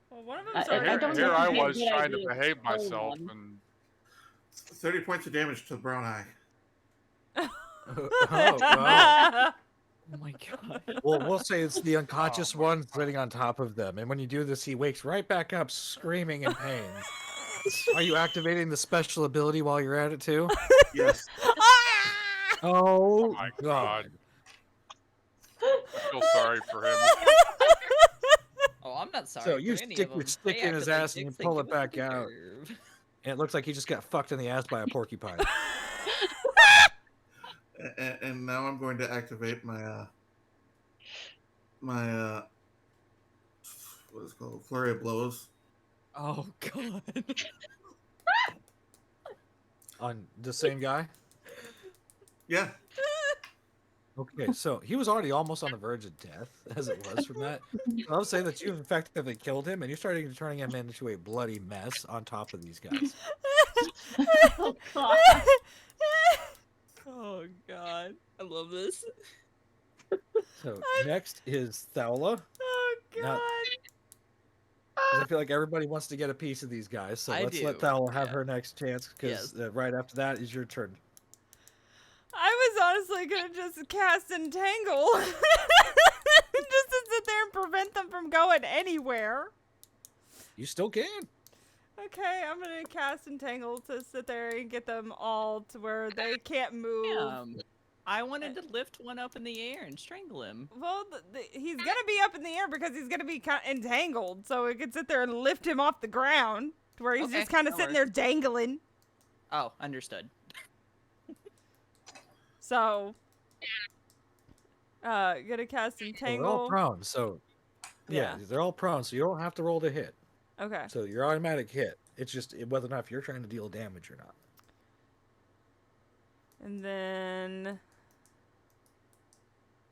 Well, one of I- them's I already. don't Here think I it'd be a was good trying to idea to behave kill myself, one. and 30 points of damage to the brown eye. Oh, wow. Oh my god. Well, we'll say it's the unconscious one sitting on top of them, and when you do this, he wakes right back up, screaming in pain. Are you activating the special ability while you're at it too? Yes. Oh, my God. God. I feel sorry for him. Oh, I'm not sorry. So you for any stick of your them. stick They in his acted like ass and you dicks, they pull give it us back the out. nerve. And it looks like he just got fucked in the ass by a porcupine. And now I'm going to activate my what is it called? Flurry of blows. Oh god. On the same guy? Yeah. Okay, so he was already almost on the verge of death, as it was from that. I'll say that you effectively killed him, and you're starting turning him into a bloody mess on top of these guys. Oh, God. Oh god. I love this. So next is Thaula. Oh Now- god. 'Cause I feel like everybody wants to get a piece of these guys, so I let's let do, Thaula have yeah. her next chance, because Yes. right after that is your turn. I was honestly gonna just cast Entangle. Just to sit there and prevent them from going anywhere. You still can. Okay, I'm gonna cast Entangle to sit there and get them all to where they can't move. I wanted to lift one up in the air and strangle him. Well, he's gonna be up in the air because he's gonna be entangled, so we could sit there and lift him off the ground to where he's Okay, just kind of that sitting there dangling. Oh, understood. So, gonna cast Well, Entangle. they're all prone, so yeah, Yeah. they're all prone, so you don't have to roll to hit. Okay. So your automatic hit. It's just whether or not you're trying to deal damage or not. And then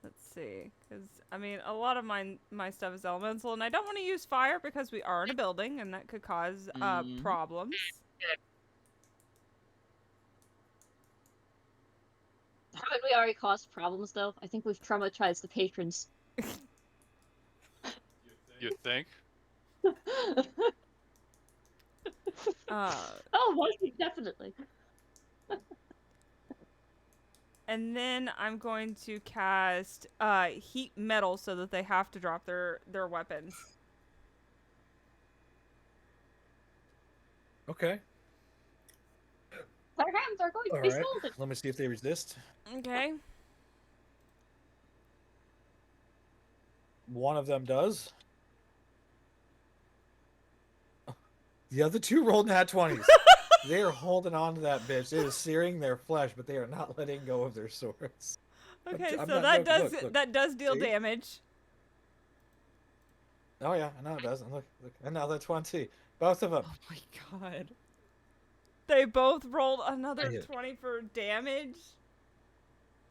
let's see, because I mean, a lot of my stuff is elemental, and I don't want to use fire because we are in a building, and that could cause problems. Haven't we already caused problems, though? I think we've traumatized the patrons. You think? Oh, definitely. And then I'm going to cast heat metal so that they have to drop their weapons. Okay. Their hands are going All to be right. scalded. Let me see if they resist. Okay. One of them does. The other two rolled nat 20s. They are holding on to that bitch. It is searing their flesh, but they are not letting go of their swords. Okay, I'm so not that joking. does Look. that does deal See? damage. Oh yeah, I know it doesn't. Look, another 20. Both of them. Oh my god. They both rolled another hit. 20 for damage.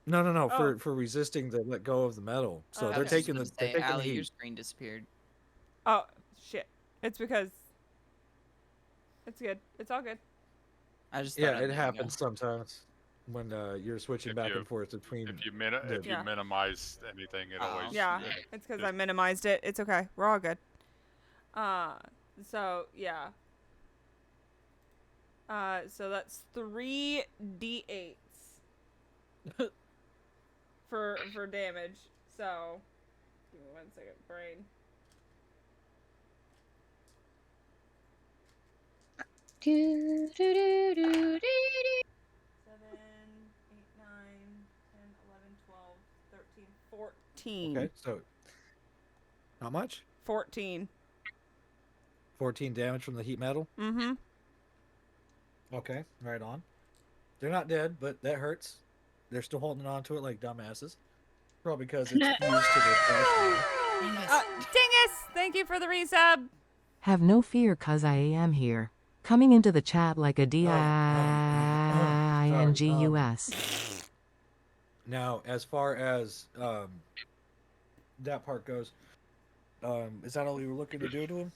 No, Oh. for resisting the let go of the metal. So Oh, they're okay. taking the they're taking the Allie, your heat. screen disappeared. Oh shit! It's because it's good. It's all good. I just Yeah, thought I'd it let you happens sometimes when you're switching If back you- and forth between. If you Yeah. minimize anything, it always Yeah, it's because I minimized it. It's okay. We're all good. So yeah. So that's 3 d8s. for damage. So, give me 1 second, brain. Do, do, do, do, do, do. 7, 8, 9, 10, 11, 12, 13, 14. Okay, so how much? 14. 14 damage from the heat metal. Mm-hmm. Okay, right on. They're not dead, but that hurts. They're still holding on to it like dumbasses. Probably because it's fused to their flesh. Dingus, thank you for the resub. Have no fear, cuz I am here. Coming into the chat like a DINGUS. Now, as far as that part goes, is that all you were looking to do to him?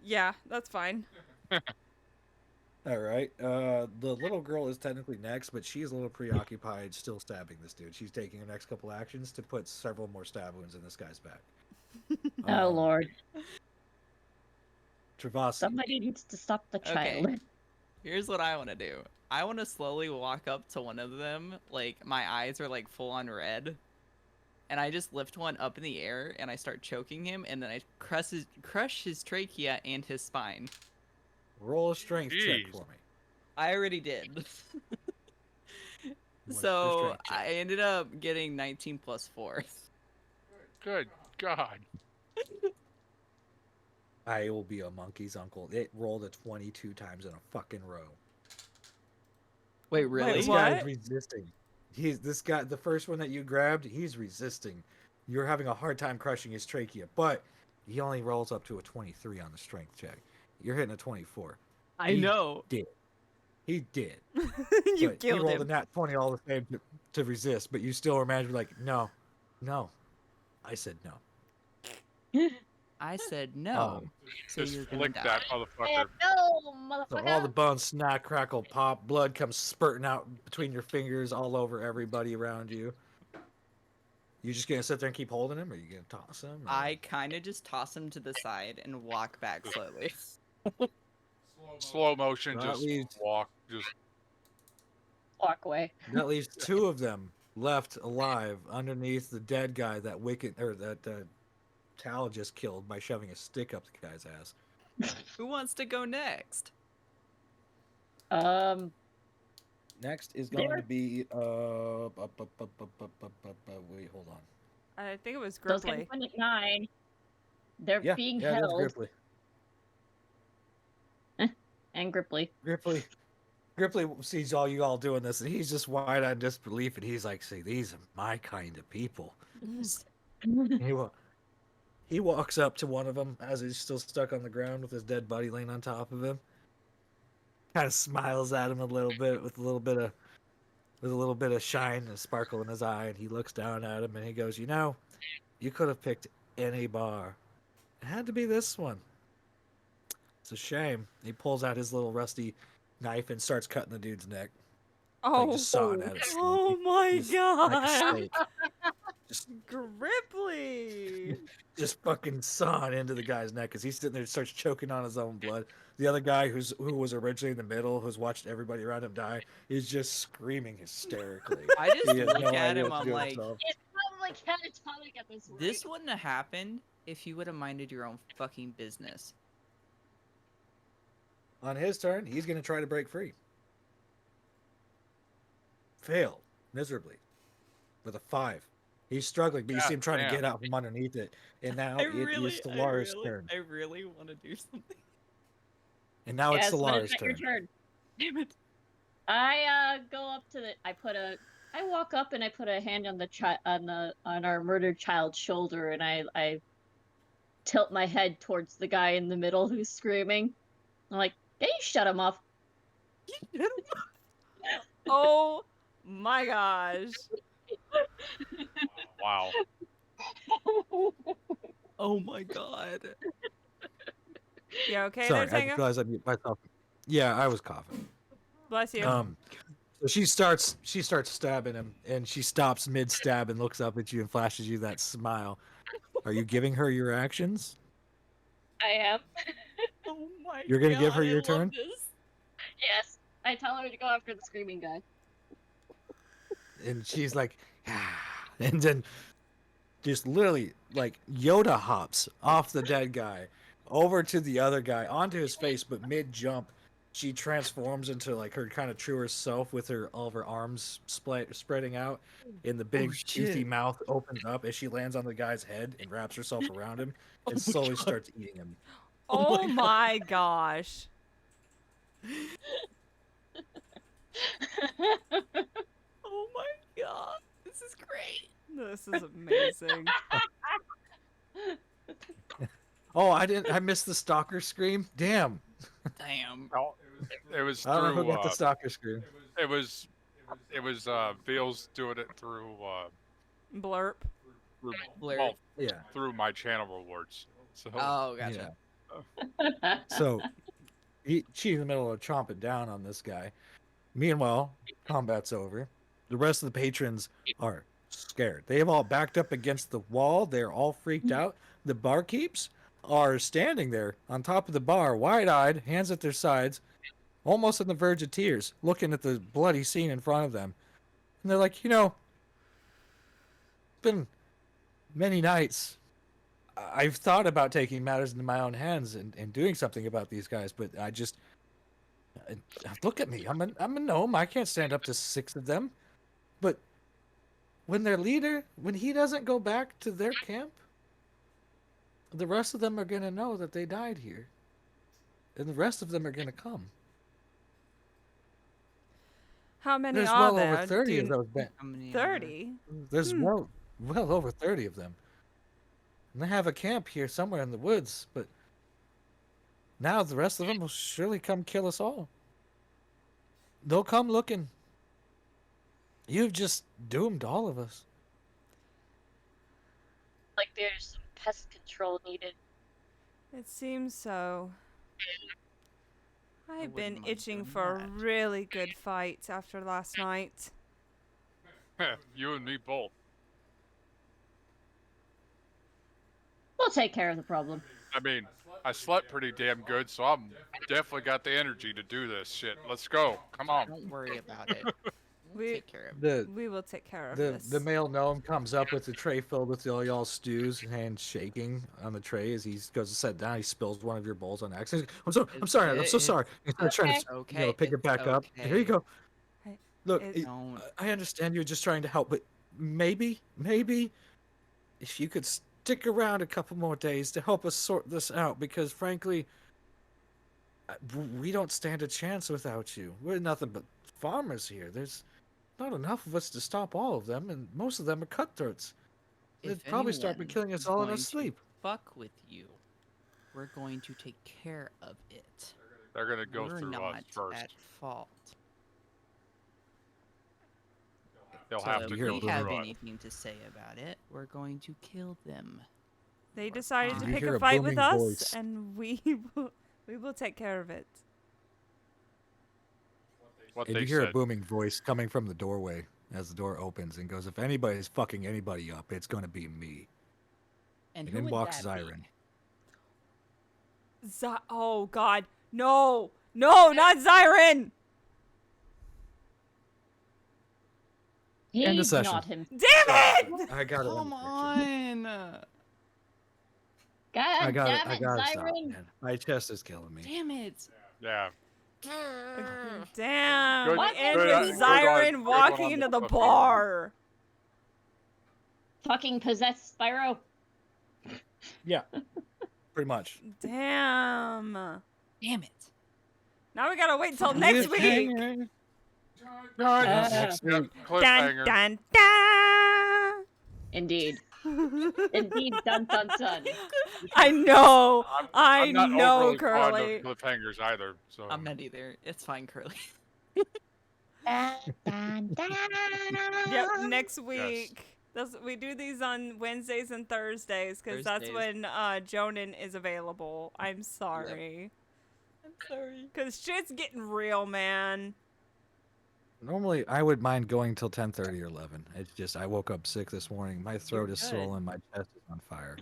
Yeah, that's fine. All right. The little girl is technically next, but she's a little preoccupied still stabbing this dude. She's taking her next couple actions to put several more stab wounds in this guy's back. Oh Lord! Travasi. Somebody needs to stop the child. Okay. Here's what I want to do. I want to slowly walk up to one of them, like my eyes are like full on red, and I just lift one up in the air and I start choking him, and then I crush his trachea and his spine. Roll a strength check Jeez. for me. I already did. What's your So strength check? I ended up getting 19 plus 4. Good God. I will be a monkey's uncle. It rolled a 22 times in a fucking row. Wait, really? This What? guy's resisting. This guy, the first one that you grabbed, he's resisting. You're having a hard time crushing his trachea, but he only rolls up to a 23 on the strength check. You're hitting a 24. I know. He did. You But killed he rolled him. a nat 20 all the same to resist, but you still were managed to be like, no. I said no. I said no. So Just you're gonna flick die. that motherfucker. No, So motherfucker! all the bones snap, crackle, pop, blood comes spurting out between your fingers all over everybody around you. You just gonna sit there and keep holding him, or you gonna toss him? or- I kind of just toss him to the side and walk back slowly. Slow motion, That just leaves- walk. Just Walk away. That leaves two of them left alive underneath the dead guy that Tal just killed by shoving a stick up the guy's ass. Who wants to go next? Next is going to be wait, hold on. I think it was Those guys Gripply. went at 9. They're Yeah, being yeah, held. that's Gripply. And Gripply. Gripply sees all you all doing this, and he's just wide-eyed in disbelief, and he's like, "See, these are my kind of people." He walks up to one of them as he's still stuck on the ground with his dead buddy laying on top of him. Kind of smiles at him a little bit with a little bit of shine and sparkle in his eye, and he looks down at him and he goes, "You know, you could have picked any bar. It had to be this one. It's a shame." He pulls out his little rusty knife and starts cutting the dude's neck. Oh, just sawing at it oh slowly. my Just god. like a steak. Gripply. Just fucking sawing into the guy's neck as he's sitting there, starts choking on his own blood. The other guy who was originally in the middle, who's watched everybody around him die, is just screaming hysterically. I just He has look no at idea him. what to I'm do with like, himself. It's probably catatonic at this rate. this wouldn't have happened if you would have minded your own fucking business. On his turn, he's going to try to break free. Failed miserably with a 5. He's struggling, but you see him trying to get out from underneath it. And now it is Solara's turn. I really want to do something. And now it's Yes, but Solara's not your turn. turn. Damn it. I go up to the. I walk up and I put a hand on on our murdered child's shoulder, and I tilt my head towards the guy in the middle who's screaming. I'm like, "Can you shut him off?" Oh my gosh. wow. Oh my god. You okay Sorry, there, I Tango? realized I mute myself. Yeah, I was coughing. Bless you. So she starts stabbing him, and she stops mid stab and looks up at you and flashes you that smile. Are you giving her your actions? I am. Oh my You're gonna give her God, I your love turn? this. Yes. I tell her to go after the screaming guy. and she's like, and then just literally like Yoda hops off the dead guy over to the other guy onto his face, but mid jump, she transforms into like her kind of truer self with all of her arms spreading out, and the big toothy shit. mouth opens up as she lands on the guy's head and wraps herself around him and slowly starts eating him. Oh my gosh. Oh my god, this is great. This is amazing. Oh, I missed the stalker scream. Damn. Damn. Oh, it was I don't know through. who got the stalker scream. It was Veals doing it through. Blurp. Through, Blurp. well, Yeah. through my channel rewards. So. Oh, gotcha. So she's in the middle of chomping down on this guy. Meanwhile, combat's over. The rest of the patrons are scared. They have all backed up against the wall. They're all freaked out. The barkeeps are standing there on top of the bar, wide-eyed, hands at their sides, almost on the verge of tears, looking at the bloody scene in front of them. And they're like, it's been many nights. I've thought about taking matters into my own hands and doing something about these guys, but look at me. I'm a gnome. I can't stand up to 6 of them. But when their leader, when he doesn't go back to their camp, the rest of them are going to know that they died here. And the rest of them are going to come. How many There's are well there? over 30 Do of you- those bands. 30? There's well over 30 of them. And they have a camp here somewhere in the woods, but now the rest of them will surely come kill us all. They'll come looking. You've just doomed all of us. Like there's some pest control needed. It seems so. I've been wouldn't mind itching doing for a that. really good fight after last night. You and me both. We'll take care of the problem. I mean, I slept pretty damn good, so I'm definitely got the energy to do this shit. Let's go. Come on. Don't worry about it. We'll We take care of it. we will take care of The this. male gnome comes up with the tray filled with all y'all stews, hands shaking on the tray as he goes to set down. He spills one of your bowls on accident. I'm so sorry. He's trying to Okay. pick it back up. Here you go. Hey, Look, Don't. I understand you're just trying to help, but maybe if you could stick around a couple more days to help us sort this out, because frankly, we don't stand a chance without you. We're nothing but farmers here. There's not enough of us to stop all of them, and most of them are cutthroats. They'd If probably start by anyone killing us is all in our going to sleep. Fuck with you. We're going to take care of it. They're gonna go We're through not us first. at fault. They'll So have if to hear go we through have us. anything to say about it, we're going to kill them. They Or decided to You pick hear a a fight with booming us, voice. and we will take care of it. What And they you hear a said. booming voice coming from the doorway as the door opens and goes, "If anybody's fucking anybody up, it's going to be me." And And who in would walks that be? Zyron. Oh God, no, not Zyron! End of He's session. not him. Damn it! I got it. Come on! God I got it. damn I it, got to stop, Zyron. man. My chest is killing me. Damn it! Yeah. Damn, Good- we What? end good with on- good Zyron on walking the into the fucking- bar. Fucking possessed Spyro. Yeah, pretty much. Damn. Damn it! Now we gotta wait till next week. Next Yep, week. cliffhanger. Dun dun dun. Indeed. Indeed, dun dun dun. I know. I I'm not know, overly fond Curly. of cliffhangers either. So I'm not either. It's fine, Curly. Yep, next week. We do these on Wednesdays and Thursdays because that's Thursdays. when Jonan is available. I'm sorry. I'm sorry. Because shit's getting real, man. Normally, I would mind going till 10:30 or 11. It's just I woke up sick this morning. My throat is good. swollen. My chest is on fire.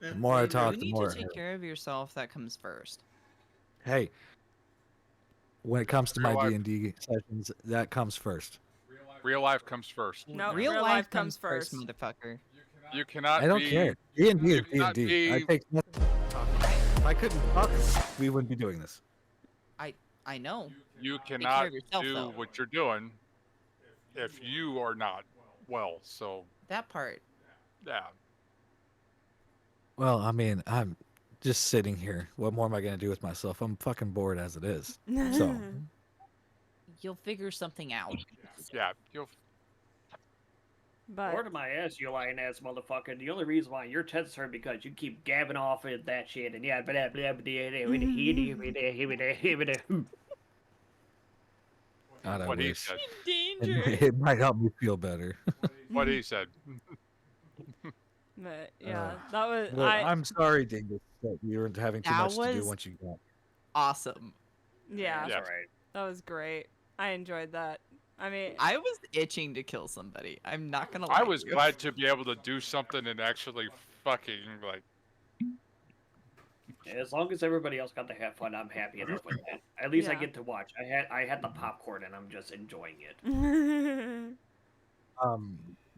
Yeah. The more I You talk, the need more. to take care of yourself. That comes first. Hey, when it comes to my Real life. D&D sessions, that comes first. Real life comes first. No, Real real life life comes comes first, motherfucker. You cannot I don't be. care. D&D you is cannot D&D. I be- take nothing. If I couldn't talk, we wouldn't be doing this. I know. You care cannot of yourself, do though. what you're doing if you are not well. So That part. yeah. Well, I mean, I'm just sitting here. What more am I gonna do with myself? I'm fucking bored as it is. So You'll figure something out. Yeah, you'll. But Lord of my ass, you lying ass motherfucker. The only reason why your tits hurt because you keep gabbing off of that shit and yeah, blah blah blah. God, I What he wish. said. It might help me feel better. What he said. but yeah, that was Look, I'm sorry, Dingus, that you were having too That much to do was- once you got. Awesome. yeah, Yeah. Alright. that was great. I enjoyed that. I mean, I was itching to kill somebody. I'm not gonna lie. I was to you. glad to be able to do something and actually fucking like. As long as everybody else got to have fun, I'm happy enough with that. At least I Yeah. get to watch. I had the popcorn and I'm just enjoying it.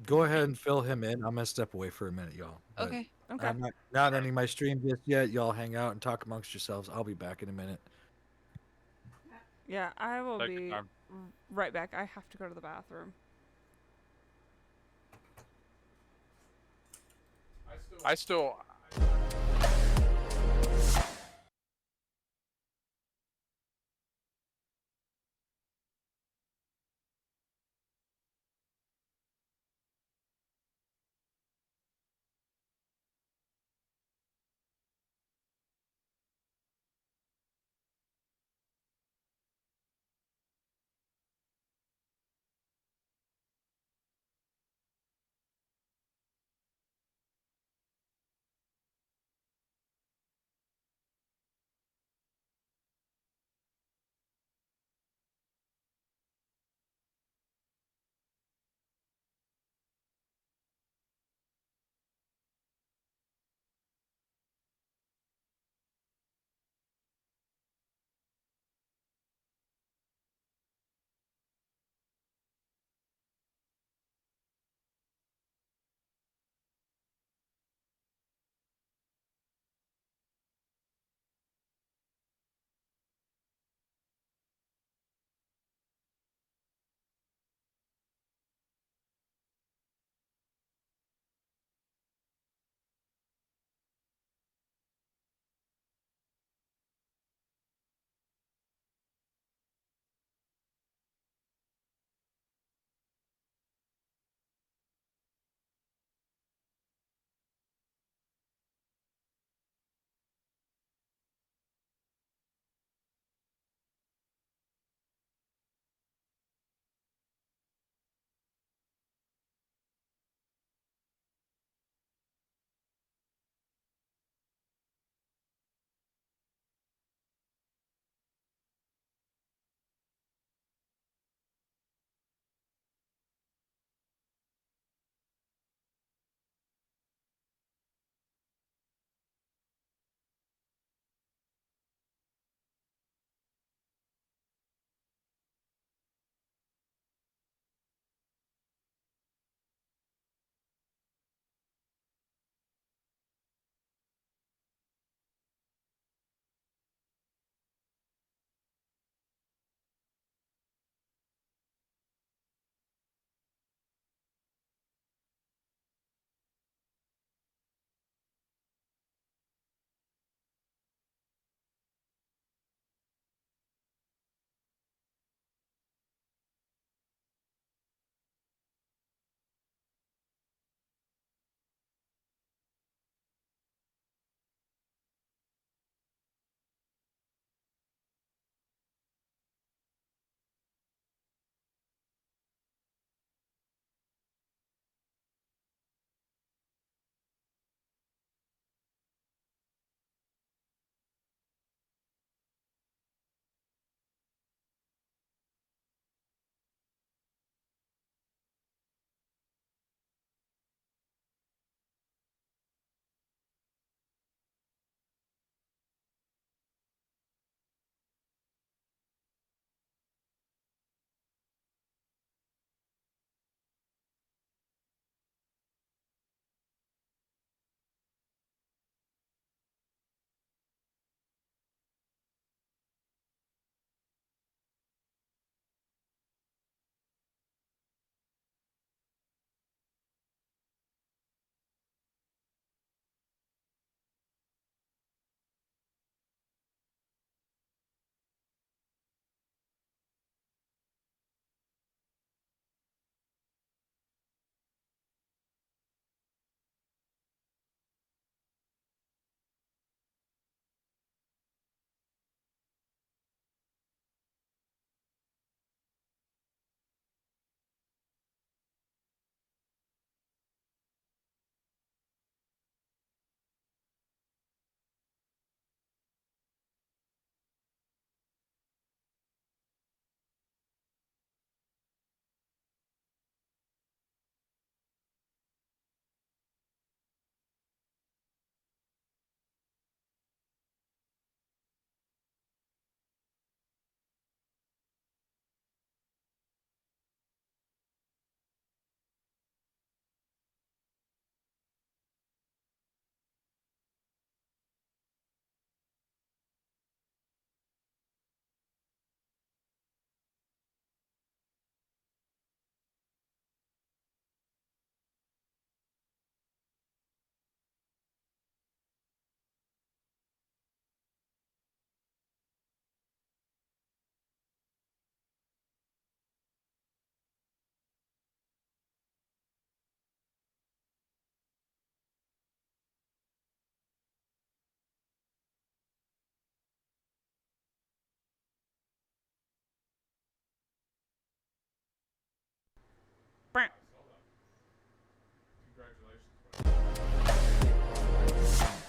Go ahead and fill him in. I'm gonna step away for a minute, y'all. But Okay. okay. I'm not ending my stream just yet. Y'all hang out and talk amongst yourselves. I'll be back in a minute. Yeah, I will Take your be time. right back. I have to go to the bathroom. I still.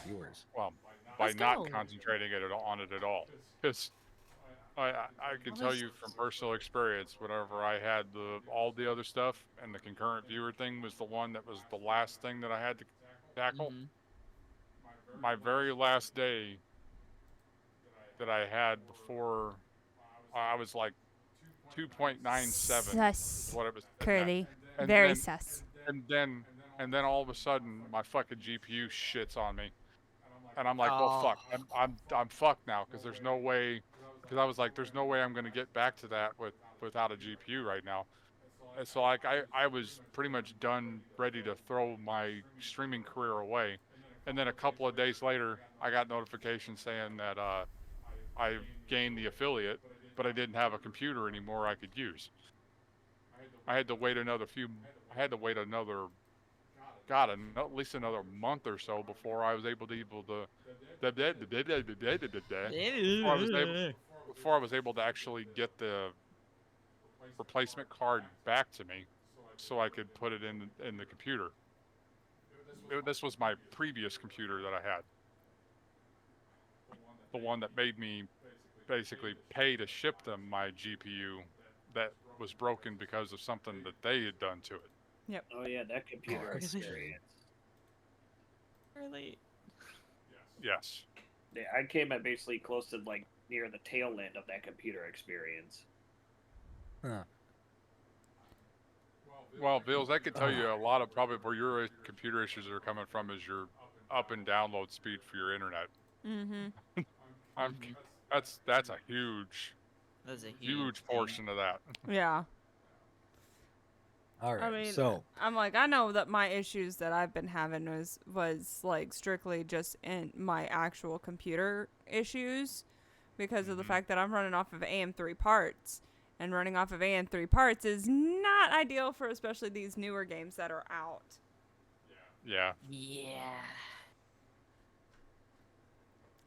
Viewers. Well, by Let's not go. concentrating on it at all. Because I can tell you from personal experience, whenever I had all the other stuff and the concurrent viewer thing was the one that was the last thing that I had to tackle. My very last day that I had before, I was like 2.97 is what it was. Curly. And Very then- sus. And then all of a sudden my fucking GPU shits on me, and I'm like, well, fuck, I'm fucked now, because there's no way, because I was like, there's no way I'm gonna get back to that without a GPU right now. And so like I was pretty much done, ready to throw my streaming career away, and then a couple of days later I got notification saying that I gained the affiliate, but I didn't have a computer anymore I could use. I had to wait another at least another month or so before I was able to before I was able to actually get the replacement card back to me, so I could put it in the computer. This was my previous computer that I had, the one that made me basically pay to ship them my GPU that was broken because of something that they had done to it. Yep. Oh yeah, that computer Really? experience. Really? Yes. Yeah, I came at basically close to like near the tail end of that computer experience. Huh. Well, Vils, I could tell you a lot of probably where your computer issues are coming from is your up and download speed for your internet. Mm-hmm. That's a huge, That's a huge portion of that. Yeah. All right. I mean, so I'm like, I know that my issues that I've been having was like strictly just in my actual computer issues, because of the fact that I'm running off of AM3 parts, and running off of AM3 parts is not ideal for especially these newer games that are out. Yeah. Yeah.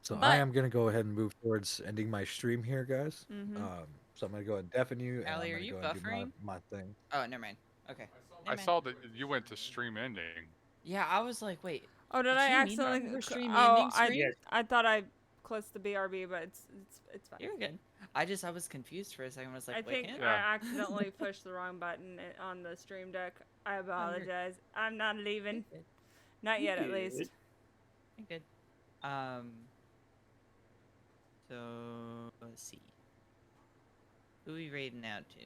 So But- I am gonna go ahead and move towards ending my stream here, guys. Mhm. So I'm gonna go ahead and deafen you, and Allie, I'm are gonna you go ahead and do buffering? my thing. Oh, never mind. Okay. I saw that you went to stream ending. Yeah, I was like, wait. Oh, did Did I you mean accidentally? Barbara stream Oh, ending stream? I thought I clicked the BRB, but it's fine. You're good. I was confused for a second. I was like, I wait, think can't- I accidentally pushed the wrong button on the stream deck. I apologize. I'm not leaving. Not yet, at least. You're good. So let's see. Who we raiding out to?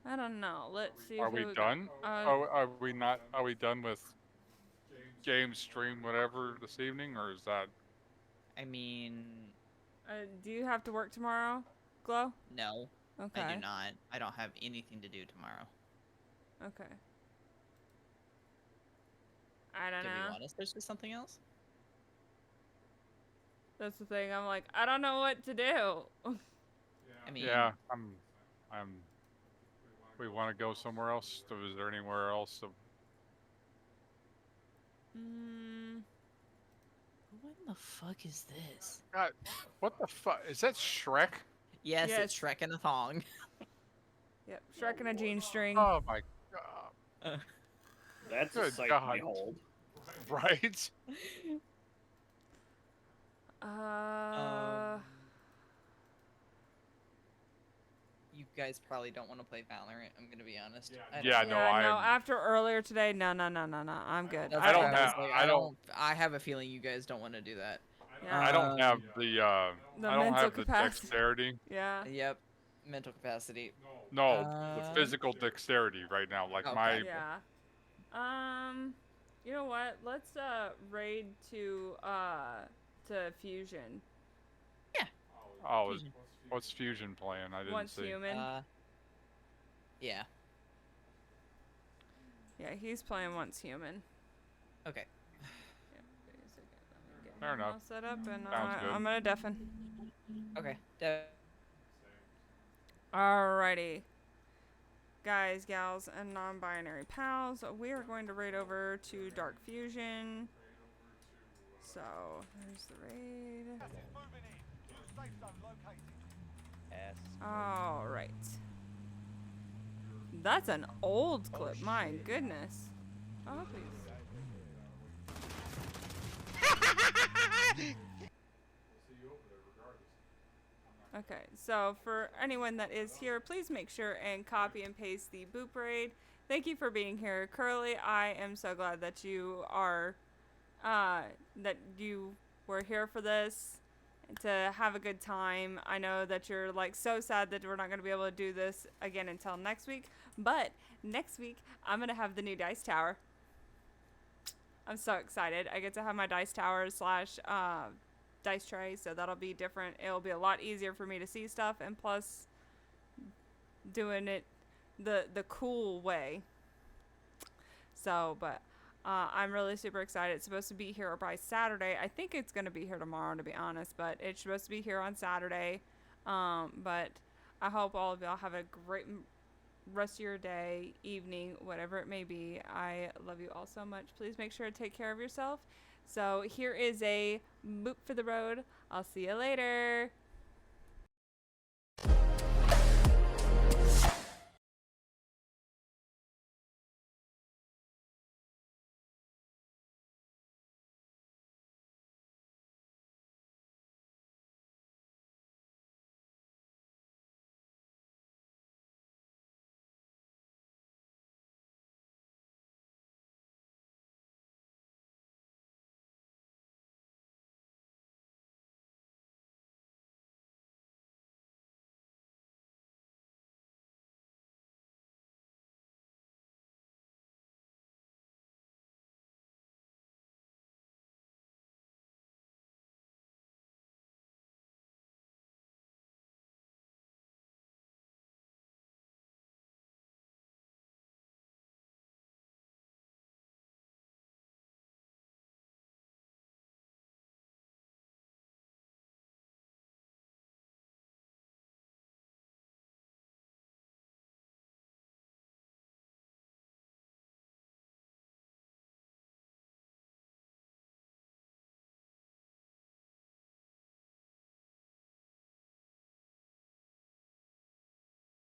I don't know. Let's see. Are who we got- done? Are we not? Are we done with game stream whatever this evening, or is that? I mean, do you have to work tomorrow, Glow? no. Okay. I do not. I don't have anything to do tomorrow. Okay. I don't Do we know. want to switch to something else? That's the thing. I'm like, I don't know what to do. I mean, Yeah, we want to go somewhere else. So is there anywhere else? Mm, what in the fuck is this? God, what the fuck is that? Shrek? Yes, Yes. it's Shrek and a thong. yep. Shrek and a jean string. Oh my god! That's a Good sight God. to behold. Right? You guys probably don't want to play Valorant. I'm gonna be honest. Yeah, no, I'm- After earlier today, no. I'm good. That's I don't why was have- like, I don't- I have a feeling you guys don't want to do that. Yeah. I don't have the The I don't mental have the capacity. dexterity. Yeah. Yep. Mental capacity. No, the physical dexterity right now. Like Okay. my Yeah. You know what? Let's raid to Fusion. oh, what's Fusion playing? I didn't Once see. Human. Yeah. Yeah, he's playing Once Human. Okay. Fair enough. All set up, and Sounds good. I'm gonna deafen. Okay. Alrighty. Guys, gals, and non-binary pals, we are going to raid over to Dark Fusion. So, there's the raid. Alright. That's an old clip. My goodness. Oh, please. Okay, so for anyone that is here, please make sure and copy and paste the boot parade. Thank you for being here, Curly. I am so glad that you are, that you were here for this, to have a good time. I know that you're like so sad that we're not going to be able to do this again until next week, but next week I'm going to have the new dice tower. I'm so excited. I get to have my dice tower slash dice tray, so that'll be different. It'll be a lot easier for me to see stuff, and plus doing it the cool way. So, but I'm really super excited. It's supposed to be here by Saturday. I think it's going to be here tomorrow, to be honest, but it's supposed to be here on Saturday. But I hope all of y'all have a great rest of your day, evening, whatever it may be. I love you all so much. Please make sure to take care of yourself. So here is a boop for the road. I'll see you later.